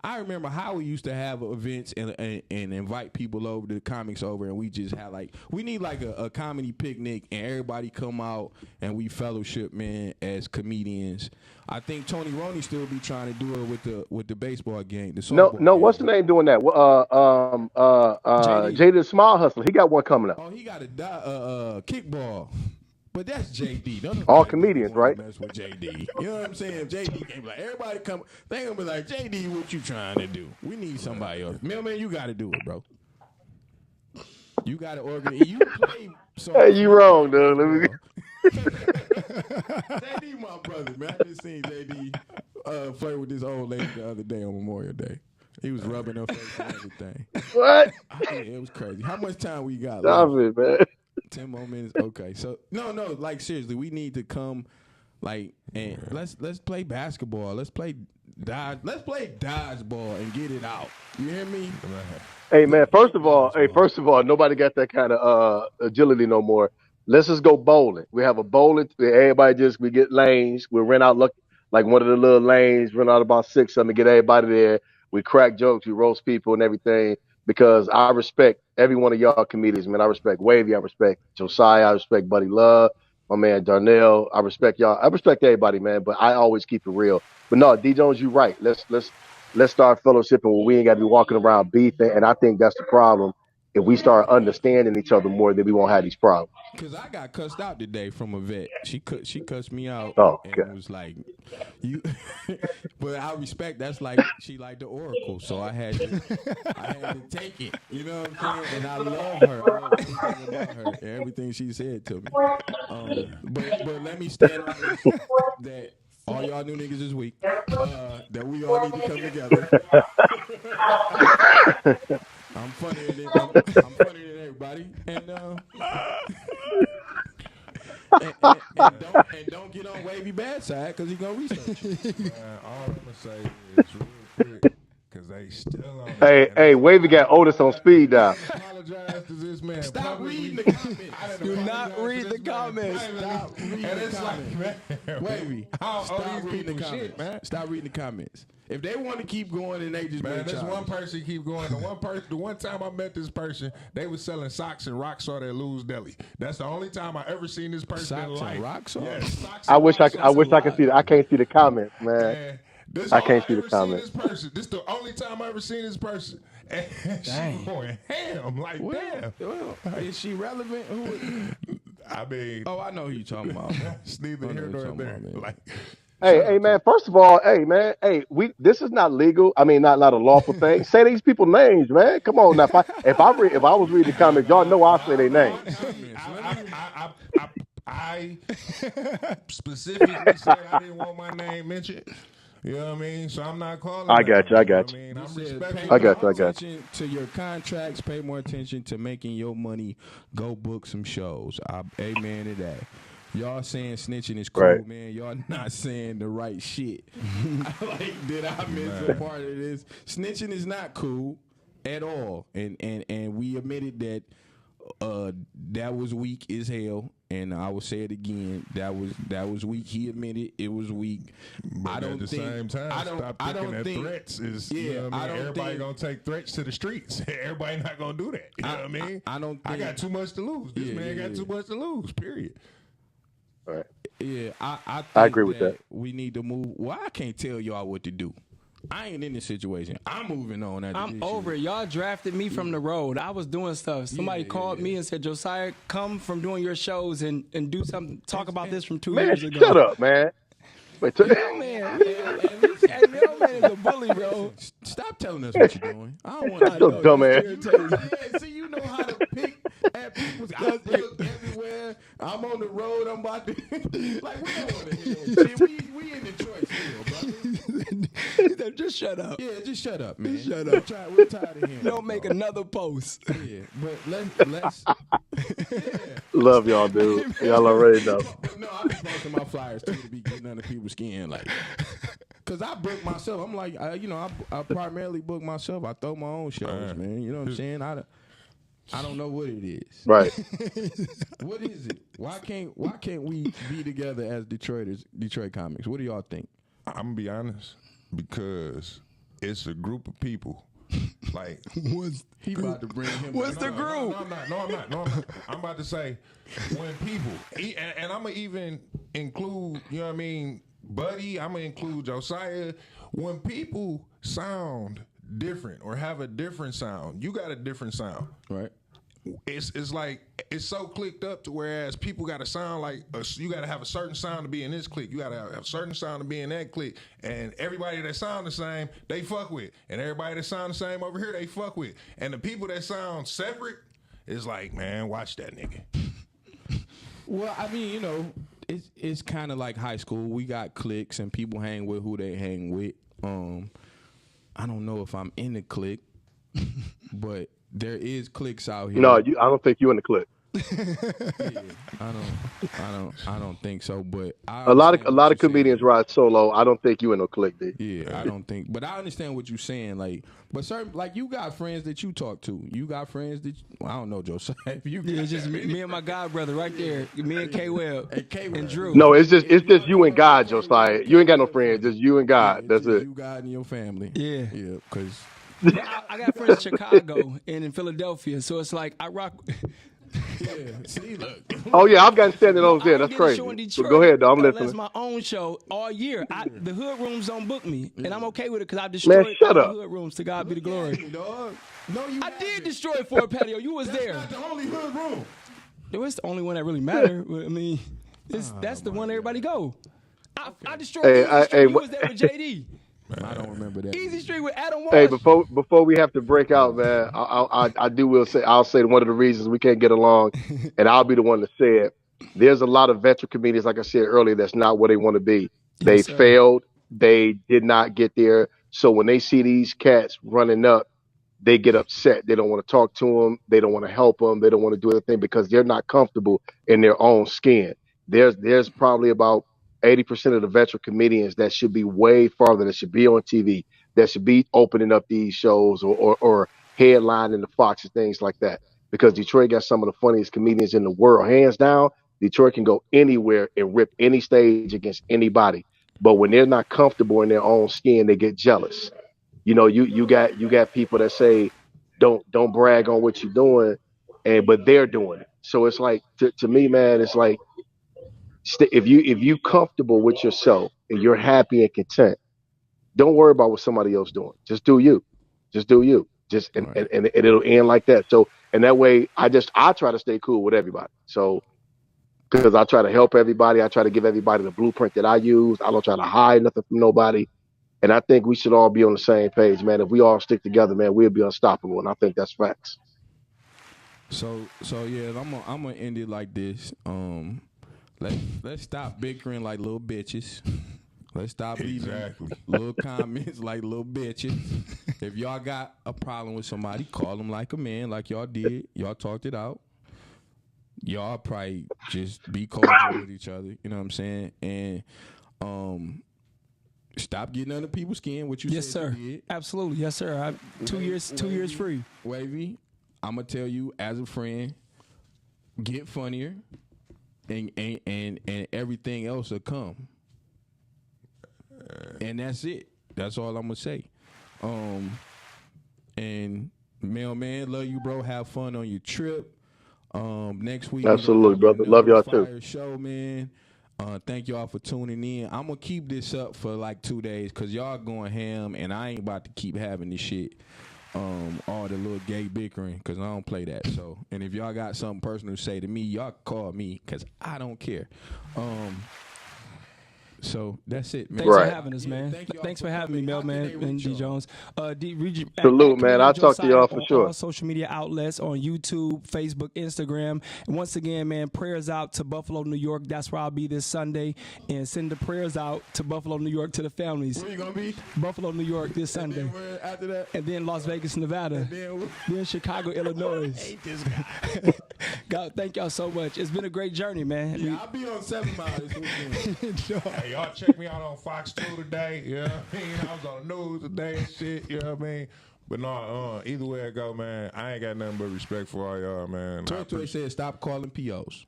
I remember how we used to have events and invite people over to the comics over, and we just had we need a comedy picnic, and everybody come out and we fellowship, man, as comedians. I think Tony Roney still be trying to do it with the baseball game. No, what's the name doing that? JD the Small Hustler. He got one coming up. Oh, he got a kickball. But that's JD. All comedians, right? Mess with JD. You know what I'm saying? JD can't be like, everybody come. They gonna be like, JD, what you trying to do? We need somebody else. Mailman, you got to do it, bro. You got to organize. You play. Hey, you wrong, dude. Let me. JD, my brother, man. I just seen JD flirt with this old lady the other day on Memorial Day. He was rubbing her face and everything. What? It was crazy. How much time we got? Stop it, man. 10 more minutes. Okay, so no, seriously, we need to come, and let's play basketball. Let's play dodgeball and get it out. You hear me? Hey, man. First of all, nobody got that kind of agility no more. Let's just go bowling. We have a bowling. We get lanes. We rent out like one of the little lanes. Rent out about 6 of them. Get everybody there. We crack jokes. We roast people and everything. Because I respect every one of y'all comedians, man. I respect Wavy. I respect Josiah. I respect Buddy Love. My man Darnell. I respect y'all. I respect everybody, man. But I always keep it real. But no, D Jones, you're right. Let's start fellowshipping where we ain't got to be walking around beefing. And I think that's the problem. If we start understanding each other more, then we won't have these problems. Because I got cussed out today from a vet. She cussed me out and was like, "You." But I respect. That's she like the Oracle, so I had to take it. You know what I'm saying? And I love her. I love everything about her and everything she said to me. But let me stand on this, that all y'all new niggas is weak. That we all need to come together. I'm funnier than everybody, and don't get on Wavy bad side because he's gonna research you. All I'm gonna say is real quick because they still on. Hey, Wavy got Otis on speed dial. Apologize to this man. Stop reading the comments. Do not read the comments. Stop reading the comments. Wavy, stop reading the comments, man. Stop reading the comments. If they want to keep going, and they just man, this one person keep going. The one time I met this person, they was selling socks and rock salt at Lou's Deli. That's the only time I ever seen this person in life. Rock salt? Yes, I wish I could see that. I can't see the comments, man. This I all can't I see the ever seen comment. this person. This the only time I ever seen this person. And she going ham. Like, damn. Well, is she relevant? Who? I mean, Oh, I know who you talking about. it's neither I know here what nor you're talking there. about, man. Like, Hey, man. First of all, hey, man. Hey, this is not legal. I mean, not a lawful thing. Say these people names, man. Come on now. If I was reading the comments, y'all know I say their names. I specifically said I didn't want my name mentioned. You know what I mean? So I'm not calling. I got you. I got I you. mean, I'm Said, respectful. pay I got more you. I got attention to your contracts. Pay more attention to making your money. Go book some shows. Amen to that. Y'all saying snitching is cool, Right. man. Y'all not saying the right shit. Like, did I miss a part of this? Snitching is not cool at all, and we admitted that that was weak as hell. And I will say it again. That was weak. He admitted it was weak. But at the same time, stop thinking that think threats is. Yeah, you know what I I mean? don't Everybody think- gonna take threats to the streets. Everybody not gonna do that. You know what I mean? I don't I think- got too much to lose. This Yeah, man yeah, got yeah. too much to lose. Period. All right. Yeah, I think agree with that. we need to move. Well, I can't tell y'all what to do. I ain't in this situation. I'm moving on. I'm over it. Y'all drafted me from the road. I was doing stuff. Somebody Yeah, called yeah. me and said, Josiah, come from doing your shows and do something. Talk about this from 2 Man, years ago. shut up, man. Wait, Man, man is a bully, bro. Stop telling us what you're doing. I don't want Shut your dumb ass. Yeah, see, you know how to pick at people's. I look everywhere. I'm on the road. I'm about to like we don't want to hear that shit. We in Detroit still, brother. Just shut up. Yeah, just shut up, man. shut We're up. We're tired of hearing. Don't it, make dog. another post. Yeah, but let's. Love y'all, dude. Y'all already know. But no, I be posting my flyers too to be getting under people's skin, like. Cause I book myself. I'm like, I primarily book myself. I throw my own shows, man. You know what I'm saying? I don't know what it is. Right. What is it? Why can't we be together as Detroit comics? What do y'all think? I'm gonna be honest, because it's a group of people. Like, He about to bring him. What's the group? No, I'm not. I'm about to say, when people, and I'm gonna even include, you know what I mean, Buddy. I'm gonna include Josiah. When people sound different or have a different sound, you got a different sound. right? It's like it's so clicked up to whereas people got to sound like you got to have a certain sound to be in this clique. You got to have a certain sound to be in that clique. And everybody that sound the same, they fuck with. And everybody that sound the same over here, they fuck with. And the people that sound separate is like, man, watch that nigga. Well, I mean, you know, it's kind of like high school. We got cliques and people hang with who they hang with. I don't know if I'm in the clique, but there is cliques out here. No, I don't think you in the clip. I don't think so. But A lot of comedians ride solo. I don't think you in no click, D. Yeah, I don't think. But I understand what you're saying. Like, but certain, like you got friends that you talk to. You got friends that I don't know, Josiah. If you Yeah, it's just me and my god brother right there. Me and K Webb and Drew. No, it's just you and God, Josiah. You ain't got no friends. Just you and God. That's it. You, God, and your family. Yeah. yeah. Because I got friends in Chicago and in Philadelphia, so it's like I rock. yeah, see, look. Oh yeah, I've gotten standing those there. I That's did a crazy. show in But Detroit go ahead, though. I'm That's listening. my own show all year. The hood rooms don't book me, and I'm okay with it because I've destroyed shut all up. the hood rooms. To God be the glory. Dog. No, you. I did destroy Fort Patio. You was there. Not the only hood room. It was the only one that really mattered. I mean, that's the one everybody go. I destroyed Hey, Easy Street. hey, You was there with JD. I don't remember that. Easy Street with Adam Walsh. Hey, before we have to break out, man, I'll say one of the reasons we can't get along, and I'll be the one to say it. There's a lot of veteran comedians, like I said earlier, that's not where they want to be. They Yes, sir. failed. They did not get there. So when they see these cats running up, they get upset. They don't want to talk to them. They don't want to help them. They don't want to do anything because they're not comfortable in their own skin. There's probably about 80% of the veteran comedians that should be way farther, that should be on TV, that should be opening up these shows or headlining the Fox and things like that. Because Detroit got some of the funniest comedians in the world. Hands down, Detroit can go anywhere and rip any stage against anybody. But when they're not comfortable in their own skin, they get jealous. You know, you got people that say, don't brag on what you're doing, but they're doing it. So it's like to me, man, it's like if you comfortable with yourself and you're happy and content, Don't worry about what somebody else doing. Just do you. Just do you. Just and it'll end like that. So and that way, I try to stay cool with everybody. So because I try to help everybody, I try to give everybody the blueprint that I use. I don't try to hide nothing from nobody. And I think we should all be on the same page, man. If we all stick together, man, we'll be unstoppable. And I think that's facts. So yeah, I'm gonna end it like this. Let's stop bickering like little bitches. Let's stop leaving little comments like little bitches. If y'all got a problem with somebody, call them like a man, like y'all did. Y'all talked it out. Y'all probably just be cordial with each other. You know what I'm saying? And stop getting under people's skin. What you Yes, said sir. you did. Absolutely. Yes, sir. 2 years free. Wavy, I'm gonna tell you as a friend, get funnier, and everything else will come. And that's it. That's all I'm gonna say. And Mailman, love you, bro. Have fun on your trip. Next week, Absolutely, brother. Love y'all too. Show, man. Thank y'all for tuning in. I'm gonna keep this up for like 2 days because y'all going ham, and I ain't about to keep having this shit. All the little gay bickering because I don't play that. So, and if y'all got something personal to say to me, y'all call me because I don't care. So that's it, man. Thanks Right. for having us, man. Thanks for having me, coming. Mailman How can they and reach D y'all? Jones. Salute, man. I'll talk to y'all for on sure. All social media outlets on YouTube, Facebook, Instagram. And once again, man, prayers out to Buffalo, New York. That's where I'll be this Sunday. And send the prayers out to Buffalo, New York, to the families. Where you gonna be? Buffalo, New York this Sunday. And then where after that? And then Las Vegas, Nevada. Then Chicago, Illinois. I hate this guy. God, thank y'all so much. It's been a great journey, man. Yeah, I'll be on 7 Mile this weekend. Hey, y'all check me out on Fox 2 today. You know what I mean? I was on the news today and shit. You know what I mean? But no, either way it go, man, I ain't got nothing but respect for all y'all, man. Tortoise said stop calling POs.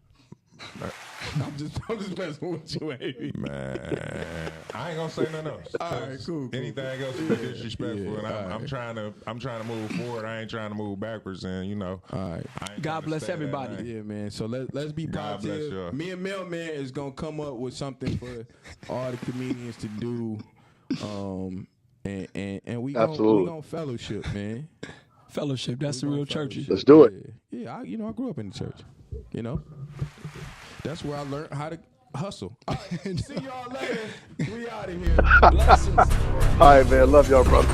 I'm just messing with you, baby. Man, I ain't gonna say nothing else. All right, cool. Anything else is disrespectful, Yeah, and all I'm trying to move forward. I ain't trying to move backwards, and you know. All right. I ain't God trying to bless stay that everybody. way. Yeah, man. So let's be God bless positive. y'all. Me and Mailman is gonna come up with something for all the comedians to do. And we Absolutely. gonna fellowship, man. Fellowship, that's the real church. Let's do it. Yeah, I grew up in the church. You know, that's where I learned how to hustle. All right, see y'all later. We out of here. Blessings. All right, man. Love y'all, brother.